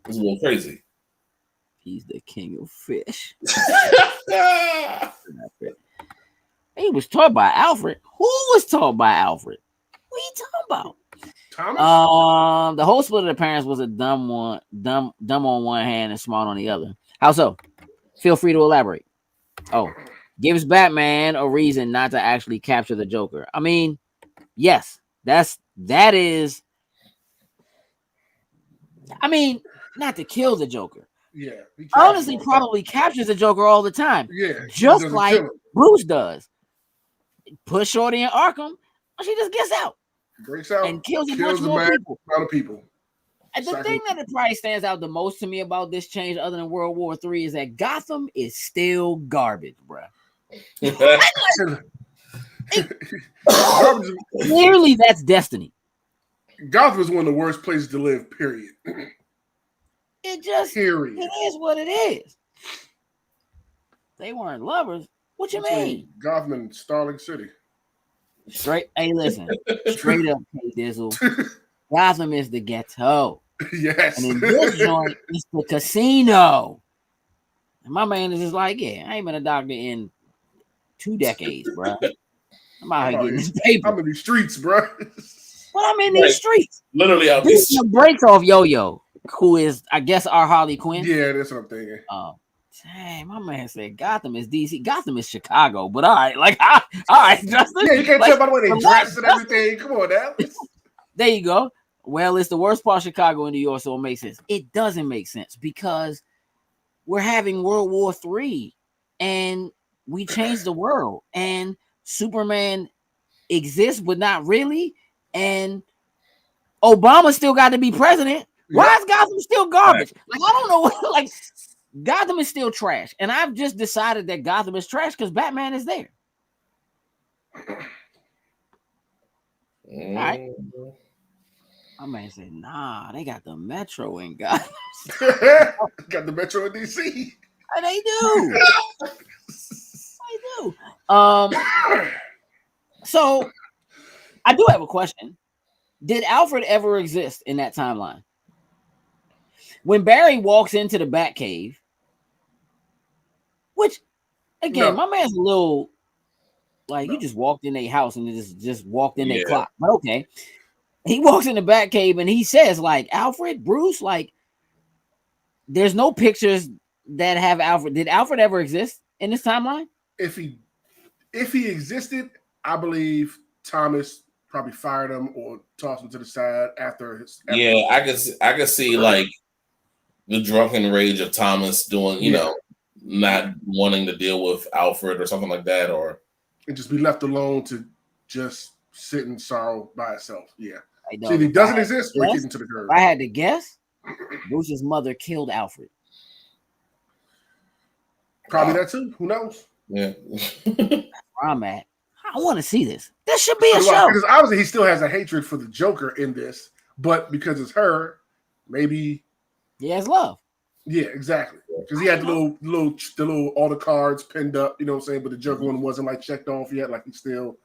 a little crazy. He's the king of fish. He was taught by Alfred. Who was taught by Alfred? What are you talking about? Thomas? The whole split of the parents was a dumb on one hand and smart on the other. How so? Feel free to elaborate. Oh, gives Batman a reason not to actually capture the Joker. I mean, yes, that is. I mean, not to kill the Joker. Yeah, honestly, probably captures the Joker all the time. Yeah, just like Bruce does. Push Shorty in Arkham, she just gets out. Breaks out and kills a bunch more people. A lot of people. And the thing that probably stands out the most to me about this change, other than World War III, is that Gotham is still garbage, bro. Clearly, that's destiny. Gotham is one of the worst places to live. Period. It is what it is. They weren't lovers. What you mean? Gotham and Starling City. Straight. Hey, listen. Straight up, K Dizzle. Gotham is the ghetto. Yes. And in this joint, it's the casino. And my man is just like, yeah, I ain't been a doctor in 2 decades, bro. I'm out here getting this paper. I'm in these streets, bro. Well, I'm in these streets. Literally out these streets. Breaks off Yo-Yo, who is, I guess, our Harley Quinn. Yeah, that's what I'm thinking. Dang, my man said Gotham is DC. Gotham is Chicago, but all right, like, all right, Justin. Yeah, you can't tell by the way they dress and everything. Come on now. There you go. Well, it's the worst part of Chicago and New York, so it makes sense. It doesn't make sense because we're having World War III and we changed the world and Superman exists, but not really. And Obama still got to be president. Why is Gotham still garbage? Like, I don't know. Like, Gotham is still trash. And I've just decided that Gotham is trash because Batman is there. All right. My man said, nah, they got the Metro in Gotham. Got the Metro in DC. They do. They do. So I do have a question. Did Alfred ever exist in that timeline? When Barry walks into the Batcave, which again, my man's a little like you just walked in their house and just walked in their clock. But okay. He walks in the Batcave and he says, like, Alfred, Bruce, like, there's no pictures that have Alfred. Did Alfred ever exist in this timeline? If he existed, I believe Thomas probably fired him or tossed him to the side after I could see like the drunken rage of Thomas doing, you know, not wanting to deal with Alfred or something like that, or and just be left alone to just sit in sorrow by itself. Yeah. So if he doesn't exist, we're keeping to the curve. If I had to guess, Bruce's mother killed Alfred. Probably that too. Who knows? Yeah. Where I'm at. I want to see this. This should be a show. Because obviously he still has a hatred for the Joker in this, but because it's her, maybe he has love. Yeah, exactly. Because he had the little all the cards pinned up, you know what I'm saying? But the Joker one wasn't like checked off yet. Like he's still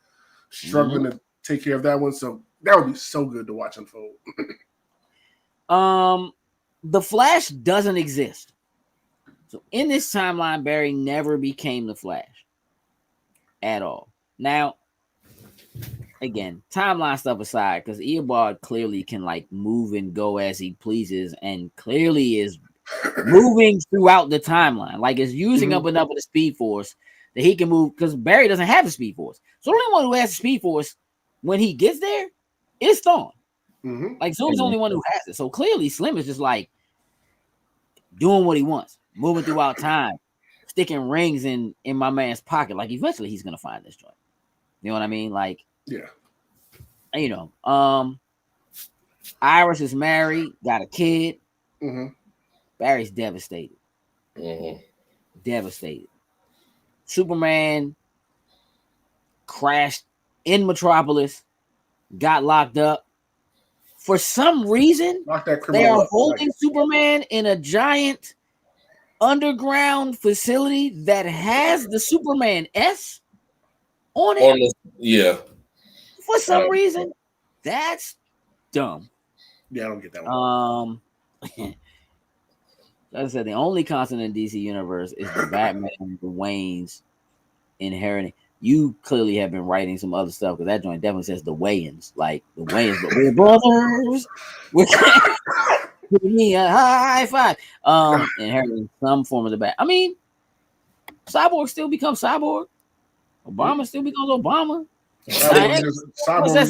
struggling to take care of that one. So that would be so good to watch unfold. The Flash doesn't exist. So in this timeline, Barry never became the Flash at all. Now, again, timeline stuff aside, because Eobard clearly can like move and go as he pleases, and clearly is moving throughout the timeline. Like is using up enough of the Speed Force that he can move. Because Barry doesn't have the Speed Force. So the only one who has the Speed Force when he gets there is Thawn. Like Zoom's the only one who has it. So clearly Slim is just like doing what he wants, moving throughout time, sticking rings in my man's pocket. Like eventually he's gonna find this joint. You know what I mean? Like, yeah. You know, Iris is married, got a kid. Barry's devastated. Devastated. Superman crashed in Metropolis, got locked up. For some reason, they are holding Superman in a giant underground facility that has the Superman S on it. For some reason, that's dumb. Yeah, I don't get that one. Like I said, the only constant in DC universe is the Batman and the Waynes inheriting. You clearly have been writing some other stuff because that joint definitely says the Wayans, like the Wayans, but we're brothers. Give me a high five. Inheriting some form of the Bat. I mean, Cyborg still becomes Cyborg. Obama still becomes Obama. Cyborg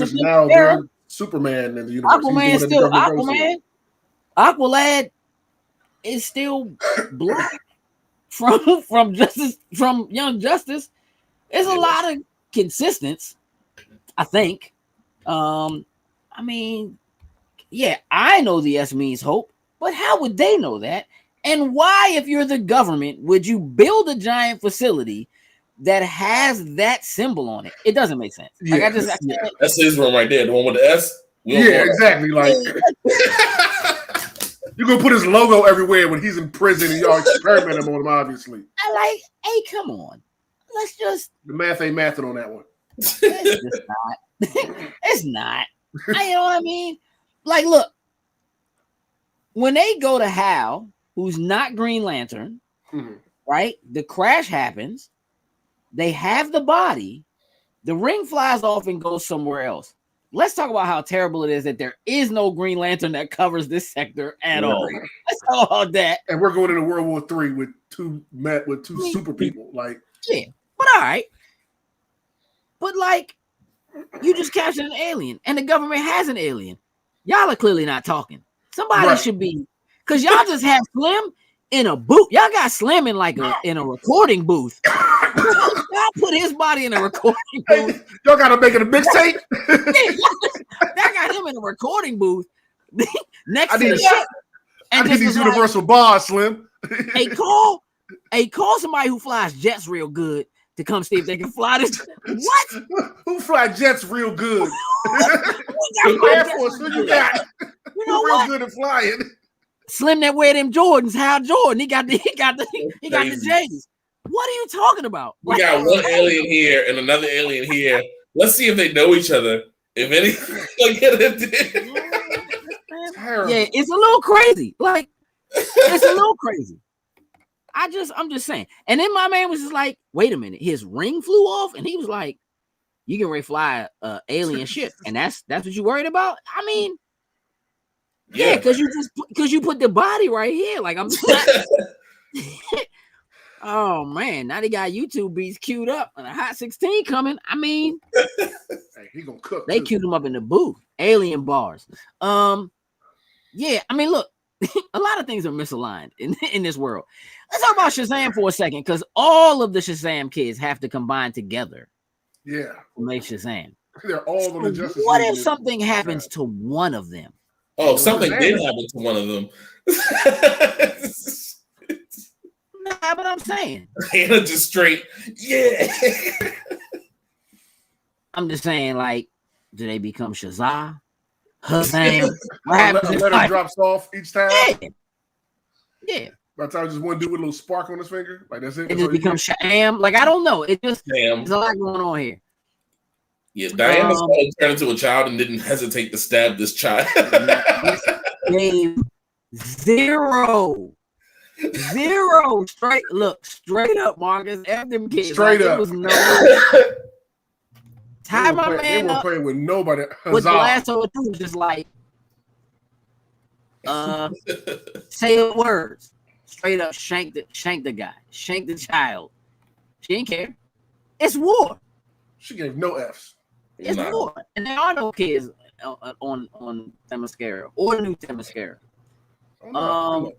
is now the Superman in the universe. Aquaman still Aquaman. Aqualad is still black from Justice, from Young Justice. There's a lot of consistency, I think. I mean, yeah, I know the S means hope, but how would they know that? And why, if you're the government, would you build a giant facility that has that symbol on it? It doesn't make sense. Like that's his room right there, the one with the S. Yeah, exactly. Like you're gonna put his logo everywhere when he's in prison and y'all experiment him on him, obviously. I like, hey, come on. let's just the math ain't mathing on that one. it's just not. It's not. You know what I mean? Like, look, when they go to Hal, who's not Green Lantern, right? The crash happens. They have the body. The ring flies off and goes somewhere else. Let's talk about how terrible it is that there is no Green Lantern that covers this sector at all. Let's talk about that. And we're going into World War III with two super people. Like, yeah, but all right. But like, you just captured an alien, and the government has an alien. Y'all are clearly not talking. Somebody should be, because y'all just have Slim in a booth. Y'all got Slim in like in a recording booth. Y'all put his body in a recording booth. Y'all gotta make it a mixtape. That got him in a recording booth next to the ship. And I need these universal bars, Slim. call somebody who flies jets real good to come see if they can fly this. What? Who fly jets real good? Air Force, who you got? You know real what? good at flying. Slim that wear them Jordans, Hal Jordan. He got the J's. What are you talking about? We got one alien here and another alien here. Let's see if they know each other. If anything, yeah, it's a little crazy. Like, it's a little crazy. I'm just saying. And then my man was just like, wait a minute, his ring flew off, and he was like, you can fly a alien ship, and that's what you worried about? I mean, yeah, because you put the body right here. Like, I'm just oh man, now they got YouTube beats queued up and a Hot 16 coming. I mean, hey, he gonna cook. They queued him up in the booth. Alien bars. Yeah, I mean, look, a lot of things are misaligned in this world. Let's talk about Shazam for a second, because all of the Shazam kids have to combine together. Yeah, to make Shazam. They're all on the Justice League. What if something happens to one of them? Oh, something did happen to one of them. Nah, but I'm saying. Hannah just straight, yeah. I'm just saying, like, do they become Shazam? Shazam? What happens if letter drops off each time? Yeah. By the time just one dude with a little spark on his finger, like that's it. It just becomes Shazam. Like, I don't know. It just there's a lot going on here. Yeah, Diana turned into a child and didn't hesitate to stab this child. Gave zero straight up, Marcus. After them kids, straight up. It was no tie my man they weren't up playing with nobody. With the last two was just like say the words. Straight up shank the guy, shank the child. She didn't care. It's war. She gave no F's. It's war, and there are no kids on Themyscira or New Themyscira. Y'all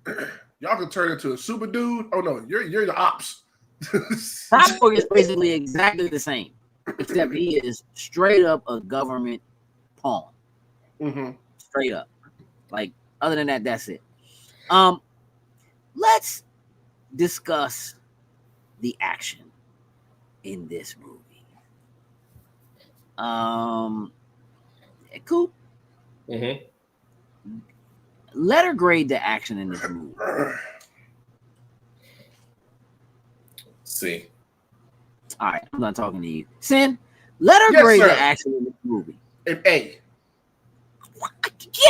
can turn into a super dude. Oh no, you're the ops. Cyborg is basically exactly the same, except he is straight up a government pawn. Mm-hmm. Straight up. Like, other than that, that's it. Let's discuss the action in this movie. Cool. Mm-hmm. Letter grade the action in this movie. See. All right, I'm not talking to you. Sin, letter grade the action in this movie. An A.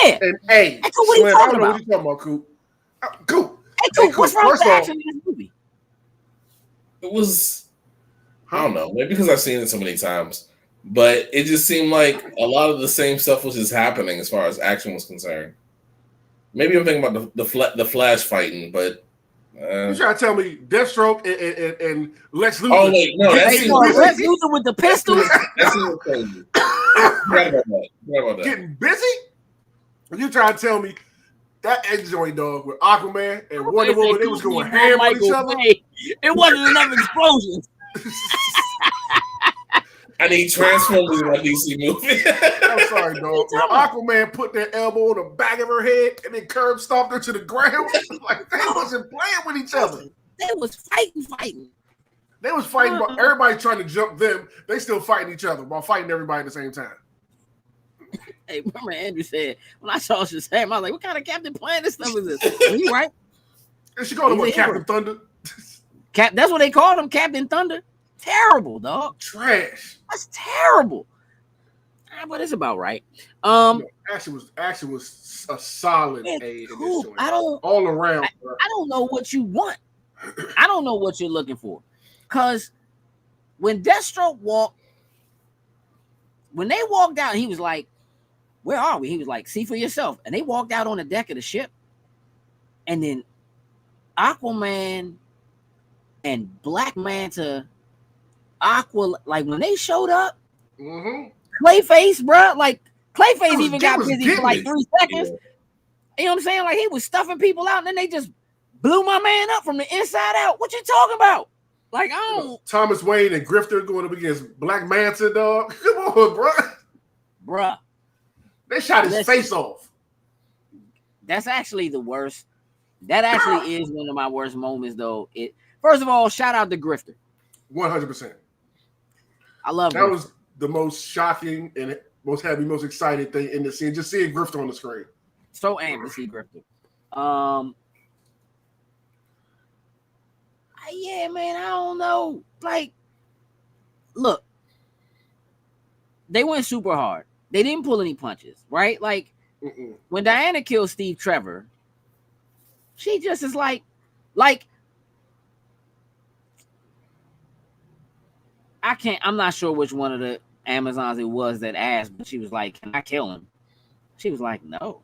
Yeah. An A. Hey, Coop, what are you talking about? What you talking about, Coop? Coop. Hey, Coop, what's wrong with the action in this movie? It was, I don't know, maybe because I've seen it so many times, but it just seemed like a lot of the same stuff was just happening as far as action was concerned. Maybe I'm thinking about the Flash fighting, but you trying to tell me Deathstroke and Lex Luthor? Oh wait, no, that's Lex Luthor with the pistols. That's crazy. Forgot about that. Getting busy? You trying to tell me that end joint, dog, with Aquaman and Wonder Woman, they was going ham on each other? It wasn't enough explosions. I need Transformers in my DC movie. I'm sorry, dog. When Aquaman put that elbow on the back of her head and then curb stomped her to the ground, like they wasn't playing with each other. They was fighting. They was fighting, but everybody trying to jump them. They still fighting each other while fighting everybody at the same time. Hey, remember Andrew said, when I saw Shazam, I was like, what kind of Captain Planet stuff is this? Are you right? And she called him Captain Thunder. That's what they called him, Captain Thunder. terrible, dog. Trash. That's terrible. But it's about right. Action was a solid A in this cool. joint. All around. I don't know what you want. I don't know what you're looking for. Cause when Deathstroke when they walked out, he was like, "Where are we?" He was like, "See for yourself." And they walked out on the deck of the ship, and then Aquaman and Black Manta, like when they showed up, Clayface, bro, like Clayface even got busy for like 3 seconds. Yeah. You know what I'm saying? Like he was stuffing people out, and then they just blew my man up from the inside out. What you talking about? Like I don't. Thomas Wayne and Grifter going up against Black Manta, dog. Come on, bro. They shot his face off. That's actually the worst. That actually is one of my worst moments, though. First of all, shout out to Grifter. 100%. I love that. Was the most shocking and most exciting thing in the scene. Just seeing Grifter on the screen. So amped to see Grifter. Yeah, man, I don't know. Like, look, they went super hard. They didn't pull any punches, right? Like, when Diana killed Steve Trevor, she just is like, I'm not sure which one of the Amazons it was that asked, but she was like, "Can I kill him?" She was like, "No,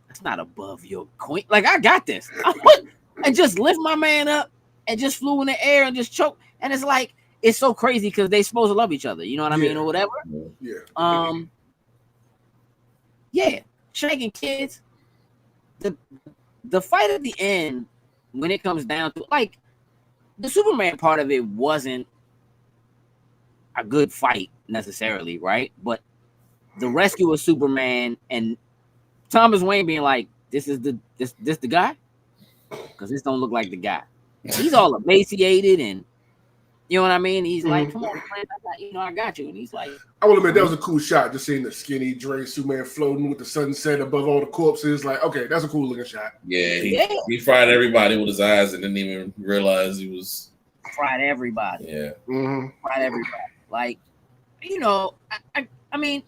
that's not above your queen. Like, I got this." And just lift my man up and just flew in the air and just choked. And it's like, it's so crazy because they supposed to love each other. You know what I mean? Or whatever. Yeah. Yeah. Shaking kids. The fight at the end, when it comes down to, like, the Superman part of it wasn't a good fight necessarily, right? But the rescue of Superman and Thomas Wayne being like, this the guy? Because this don't look like the guy. He's all emaciated and you know what I mean? He's like, come on, man, I got you. And he's like, I will admit that was a cool shot, just seeing the skinny Dre Superman floating with the sunset above all the corpses. Like, okay, that's a cool looking shot. Yeah, he fried everybody with his eyes and didn't even realize he was fried everybody. Yeah. Fried everybody. Like, I mean,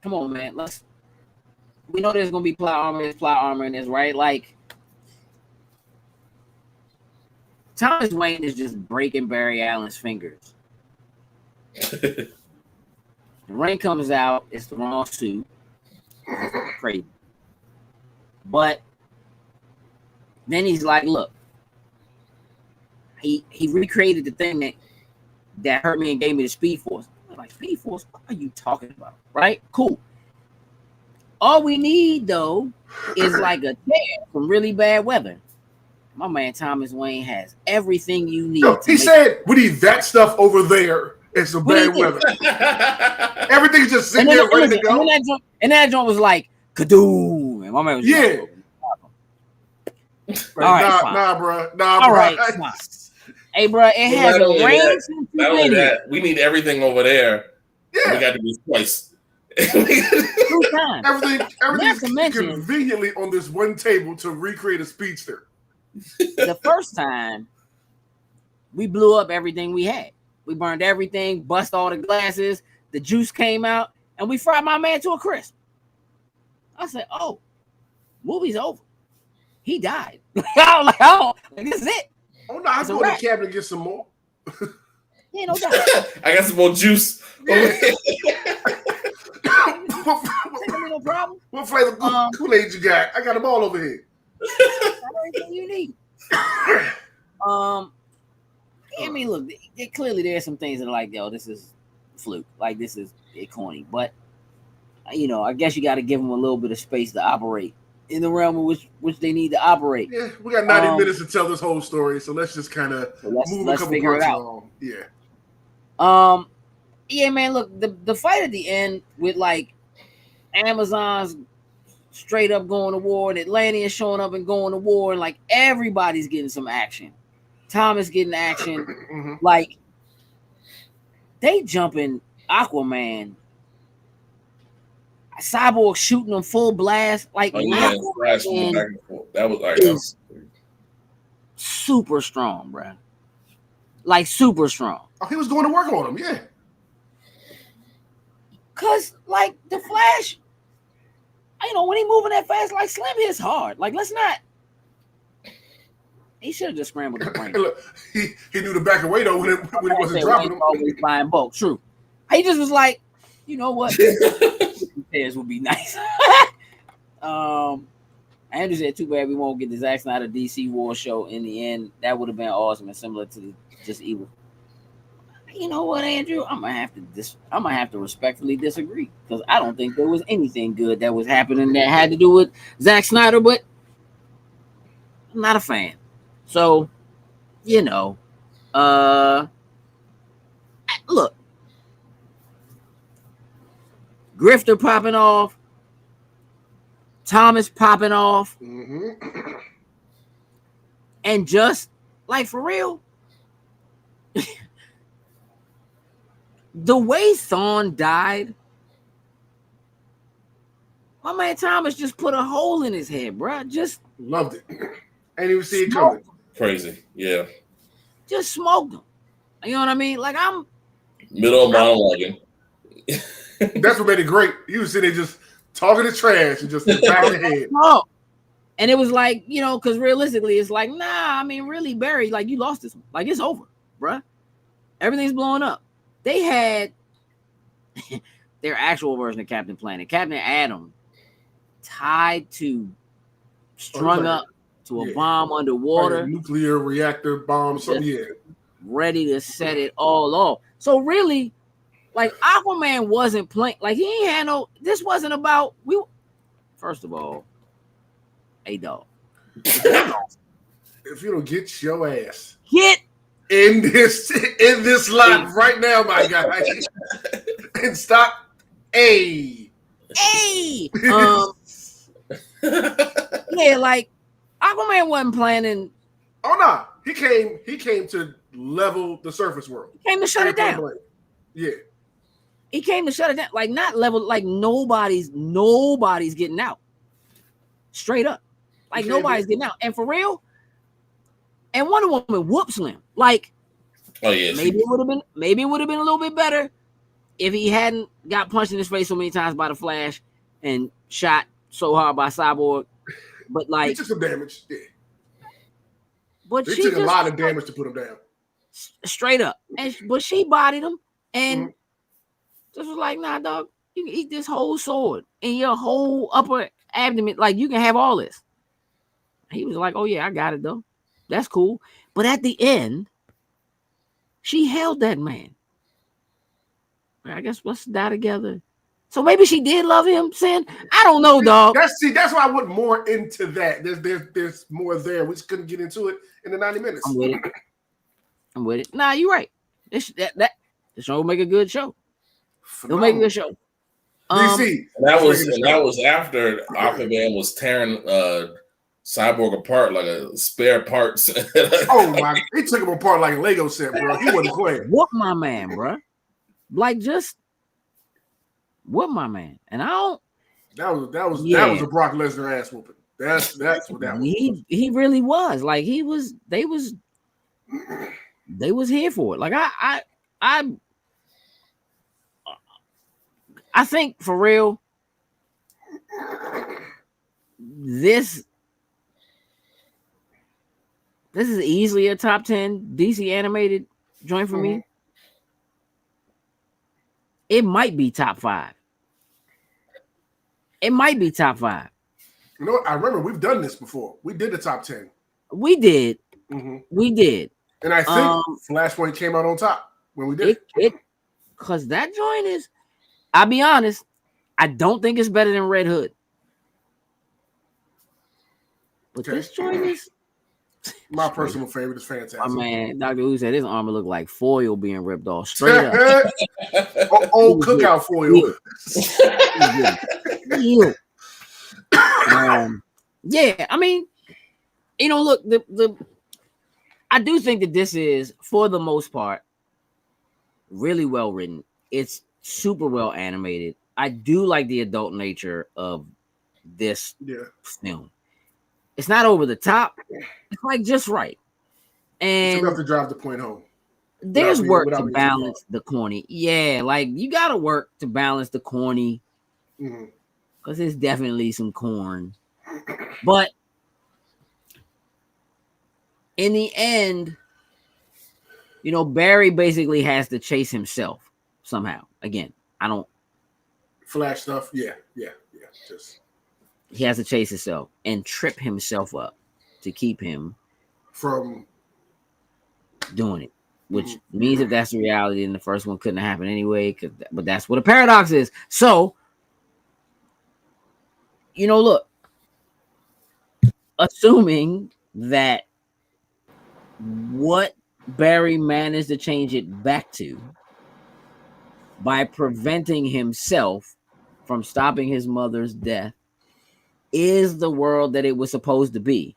come on, man. We know there's gonna be plot armor in this, right? Like, Thomas Wayne is just breaking Barry Allen's fingers. The rain comes out, it's the wrong suit. Crazy. But then he's like, look, he recreated the thing that hurt me and gave me the Speed Force. I'm like, Speed Force? What are you talking about? Right? Cool. All we need, though, is like a chair from really bad weather. My man Thomas Wayne has everything you need. No, he said, we need that stuff over there and some bad weather. Everything's just sitting there ready to go. And that joint was like, kadoom. And my man was like, all right, nah, bro. All right, hey, bro, it has a range. We need everything over there. Yeah. We got to do twice. Everything's conveniently on this one table to recreate a speedster. The first time, we blew up everything we had. We burned everything, bust all the glasses, the juice came out, and we fried my man to a crisp. I said, oh, movie's over. He died. I was like, oh, this is it. Oh, no, I'm going to the cabinet and get some more. Yeah, no doubt. I got some more juice. Yeah. No problem. What flavor Kool-Aid you got? I got them all over here. Everything you need. I mean, look, clearly there's some things that are like, yo, this is fluke. Like, this is corny. But, I guess you got to give them a little bit of space to operate in the realm in which they need to operate. Yeah, we got 90 minutes to tell this whole story, so let's just kind of move a couple parts along. Yeah. Yeah, man, look, the fight at the end with, like, Amazons straight up going to war and Atlanteans showing up and going to war and, like, everybody's getting some action. Thomas getting action. Like, they jumping Aquaman. Cyborg shooting them full blast. Like, that was like super strong, bro. Like super strong. Oh, he was going to work on him, yeah. Cause like the Flash, when he moving that fast, like Slim hits hard. Like let's not. He should have just scrambled the brain. Look, he knew to back away though when he wasn't dropping him. Always buying bulk. True. He just was like, you know what? Pairs would be nice. Andrew said, too bad we won't get the Zack Snyder DC War show in the end. That would have been awesome and similar to just evil. You know what, Andrew? I'm gonna have to respectfully disagree because I don't think there was anything good that was happening that had to do with Zack Snyder, but I'm not a fan. So, look, Grifter popping off, Thomas popping off, and just like for real, the way Thawn died, my man Thomas just put a hole in his head, bro. Just loved it. Ain't even see it coming. Crazy, yeah. Just smoked him. You know what I mean? Like I'm middle monologuing. That's what made it great. You was sitting there just talking to trash and just bowing the head. Oh, and it was like, because realistically, it's like, really, Barry, like you lost this one. Like it's over, bruh. Everything's blowing up. They had their actual version of Captain Planet, Captain Atom, tied to, strung up to a bomb underwater, like a nuclear reactor bomb, something, ready to set it all off. So really, like Aquaman wasn't playing, like he ain't had no. This wasn't about First of all, hey dog, if you don't get your ass get in this line right now, my guy, and stop. Hey. Yeah, like Aquaman wasn't planning. Oh no, he came to level the surface world. He came to shut it down. Yeah. He came to shut it down. Like not level, like nobody's getting out. Straight up. Like nobody's getting out. And for real, and Wonder Woman whoops him. Like maybe it would have been a little bit better if he hadn't got punched in his face so many times by the Flash and shot so hard by Cyborg. But like he took some damage. Yeah. But they took a lot of damage to put him down. Straight up. But she bodied him and just was like, nah, dog, you can eat this whole sword in your whole upper abdomen. Like you can have all this. He was like, oh yeah, I got it though. That's cool. But at the end, she held that man. I guess let's die together. So maybe she did love him, Sin. I don't know, dog. That's why I went more into that. There's more there. We just couldn't get into it in the 90 minutes. I'm with it. Nah, you're right. The show will make a good show. It'll make a good show. DC. That was after Aquaman was tearing Cyborg apart like a spare parts. Oh my! He took him apart like a Lego set, bro. He wasn't playing. What my man, bro? Like just what my man? And I don't. That was a Brock Lesnar ass whooping. That's what that was. He really was. Like he was. They was here for it. Like I think for real, this is easily a top 10 DC animated joint for me. It might be top 5. It might be top 5. You know, I remember we've done this before. We did the top 10. We did. We did. And I think Flashpoint came out on top when we did it. Because that joint is, I'll be honest, I don't think it's better than Red Hood. But this joint is my personal favorite. Is fantastic. My man, Dr. Who said his armor looked like foil being ripped off straight up. Old cookout foil. Yeah, I mean, look, I do think that this is, for the most part, really well written. It's super well animated. I do like the adult nature of this film. It's not over the top. It's like just right. It's enough And to drive the point home. there's work to being too balance the corny. Yeah, like you gotta work to balance the corny. Because there's definitely some corn. But in the end, you know, Barry basically has to chase himself somehow. Again, I don't Flash stuff. Yeah. Just he has to chase himself and trip himself up to keep him from doing it. Which means if that's the reality, then the first one couldn't happen anyway. But that's what a paradox is. So, you know, look, assuming that what Barry managed to change it back to by preventing himself from stopping his mother's death is the world that it was supposed to be.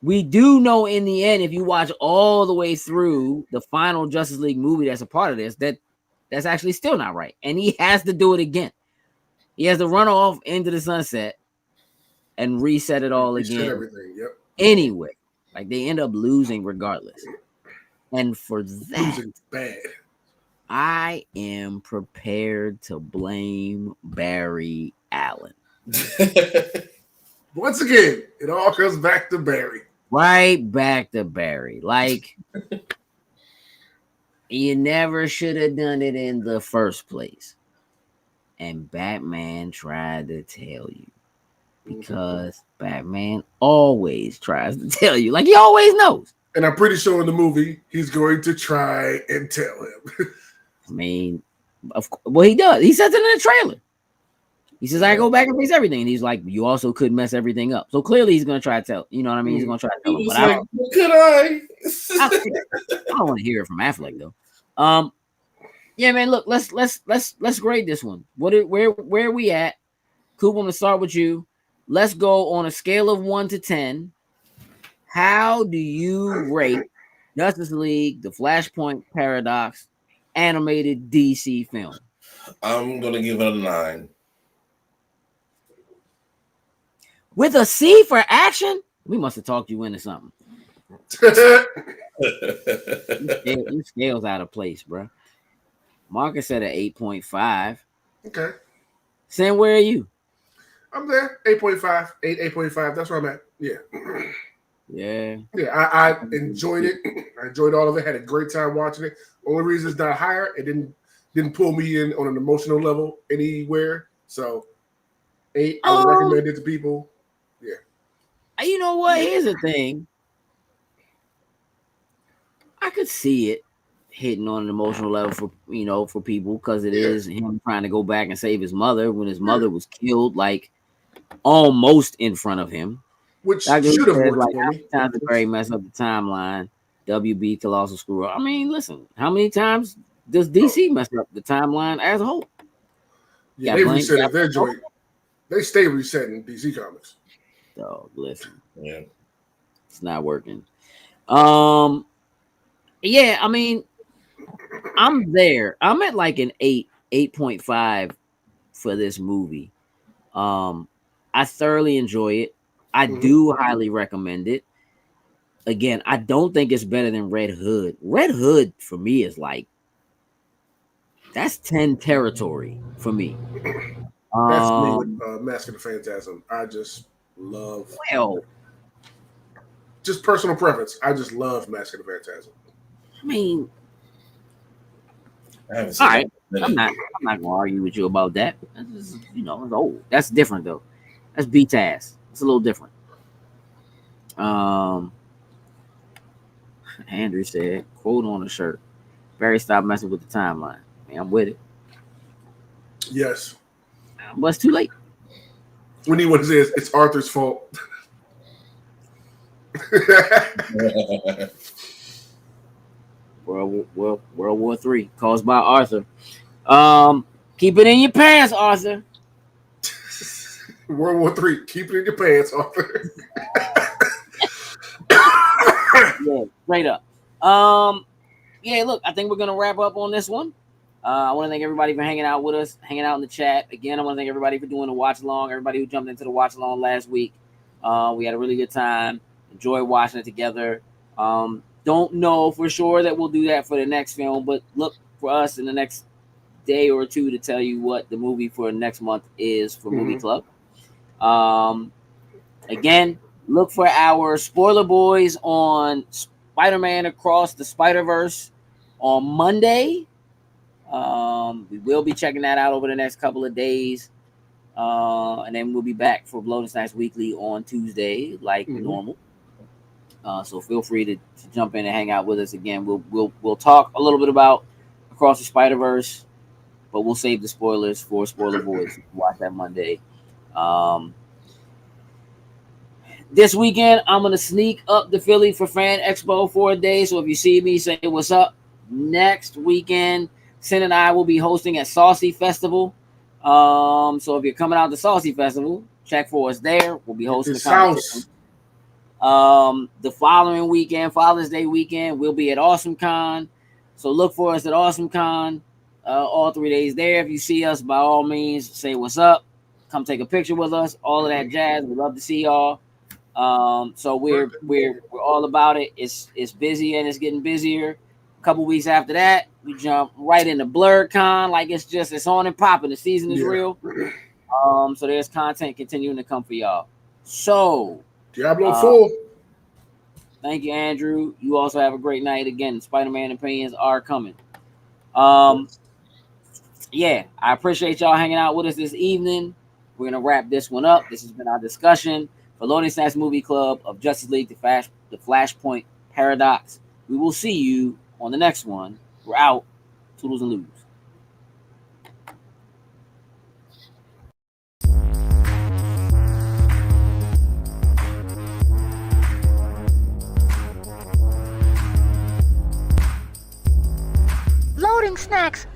We do know in the end, if you watch all the way through the final Justice League movie that's a part of this, that's actually still not right. And he has to do it again. He has to run off into the sunset and reset it all again. Everything. Yep. Anyway, like they end up losing regardless. And for that, losing bad. I am prepared to blame Barry Allen. Once again, it all comes back to Barry. Right back to Barry. Like, you never should have done it in the first place. And Batman tried to tell you. Because Batman always tries to tell you. Like, he always knows. And I'm pretty sure in the movie, he's going to try and tell him. I mean, well, he does. He says it in the trailer. He says, I go back and fix everything. And he's like, you also could mess everything up. So clearly he's going to try to tell. You know what I mean? He's going to try to tell him. But I don't want to hear it from Affleck, though. Yeah, man, look, let's grade this one. Where are we at? Coop, I'm going to start with you. Let's go on a scale of 1 to 10. How do you rate Justice League, the Flashpoint Paradox, animated DC film? I'm going to give it a 9. With a C for action? We must have talked you into something. Your scale's out of place, bro. Marcus said an 8.5. Okay. Sam, where are you? I'm there. 8.5. 8.5. That's where I'm at. Yeah. Yeah. I enjoyed it. I enjoyed all of it. Had a great time watching it. Only reason it's not higher, it didn't pull me in on an emotional level anywhere. So 8, I would recommend it to people. Yeah. You know what? Here's the thing. I could see it hitting on an emotional level for people because it is him trying to go back and save his mother when his mother was killed, like almost in front of him. Which should have worked like, for me. Times to Barry mess up the timeline. WB could also screw up. I mean, listen, how many times does DC mess up the timeline as a whole? Yeah, they reset their joint. They stay resetting DC Comics. So listen, yeah, it's not working. Yeah, I mean, I'm there. I'm at like an 8.5 for this movie. I thoroughly enjoy it. I do highly recommend it. Again, I don't think it's better than Red Hood. Red Hood for me is like that's 10 territory for me. That's me with Mask of the Phantasm. I just love. Well, just personal preference. I just love Mask of the Phantasm. I mean, all right. I'm not gonna argue with you about that. It's old. That's different though. That's B-Tass. It's a little different. Andrew said, quote on the shirt, Barry, stop messing with the timeline. Man, I'm with it. Yes. But it's too late. When he says it's Arthur's fault. World War III caused by Arthur. Keep it in your pants, Arthur. World War III. Keep it in your pants, Arthur. Yeah, straight up. Yeah, look, I think we're gonna wrap up on this one. I want to thank everybody for hanging out with us, hanging out in the chat. Again, I want to thank everybody for doing the watch along. Everybody who jumped into the watch along last week. We had a really good time. Enjoyed watching it together. Don't know for sure that we'll do that for the next film, but look for us in the next day or two to tell you what the movie for next month is for Movie Club. Again, look for our spoiler boys on Spider-Man Across the Spider-Verse on Monday. We will be checking that out over the next couple of days. And then we'll be back for Bloated Snacks Weekly on Tuesday, like normal. So feel free to jump in and hang out with us again. We'll talk a little bit about Across the Spider-Verse, but we'll save the spoilers for Spoiler Boys. Watch that Monday. This weekend, I'm going to sneak up to Philly for Fan Expo for a day. So if you see me, say what's up. Next weekend, Sin and I will be hosting at Saucy Festival. So if you're coming out to Saucy Festival, check for us there. We'll be hosting the competition. The following weekend, Father's Day weekend, we'll be at Awesome Con. So look for us at Awesome Con all 3 days there. If you see us, by all means, say what's up. Come take a picture with us. All of that jazz. We'd love to see y'all. So we're all about it. It's busy and it's getting busier. A couple weeks after that, we jump right into Blurred Con, like it's on and popping. The season is real. So there's content continuing to come for y'all. So Diablo 4. Thank you, Andrew. You also have a great night. Again, Spider-Man opinions are coming. Yeah, I appreciate y'all hanging out with us this evening. We're gonna wrap this one up. This has been our discussion for Loading Snacks Movie Club of Justice League, the Flashpoint Paradox. We will see you on the next one. We're out. Toodles and Lose. Loading Snacks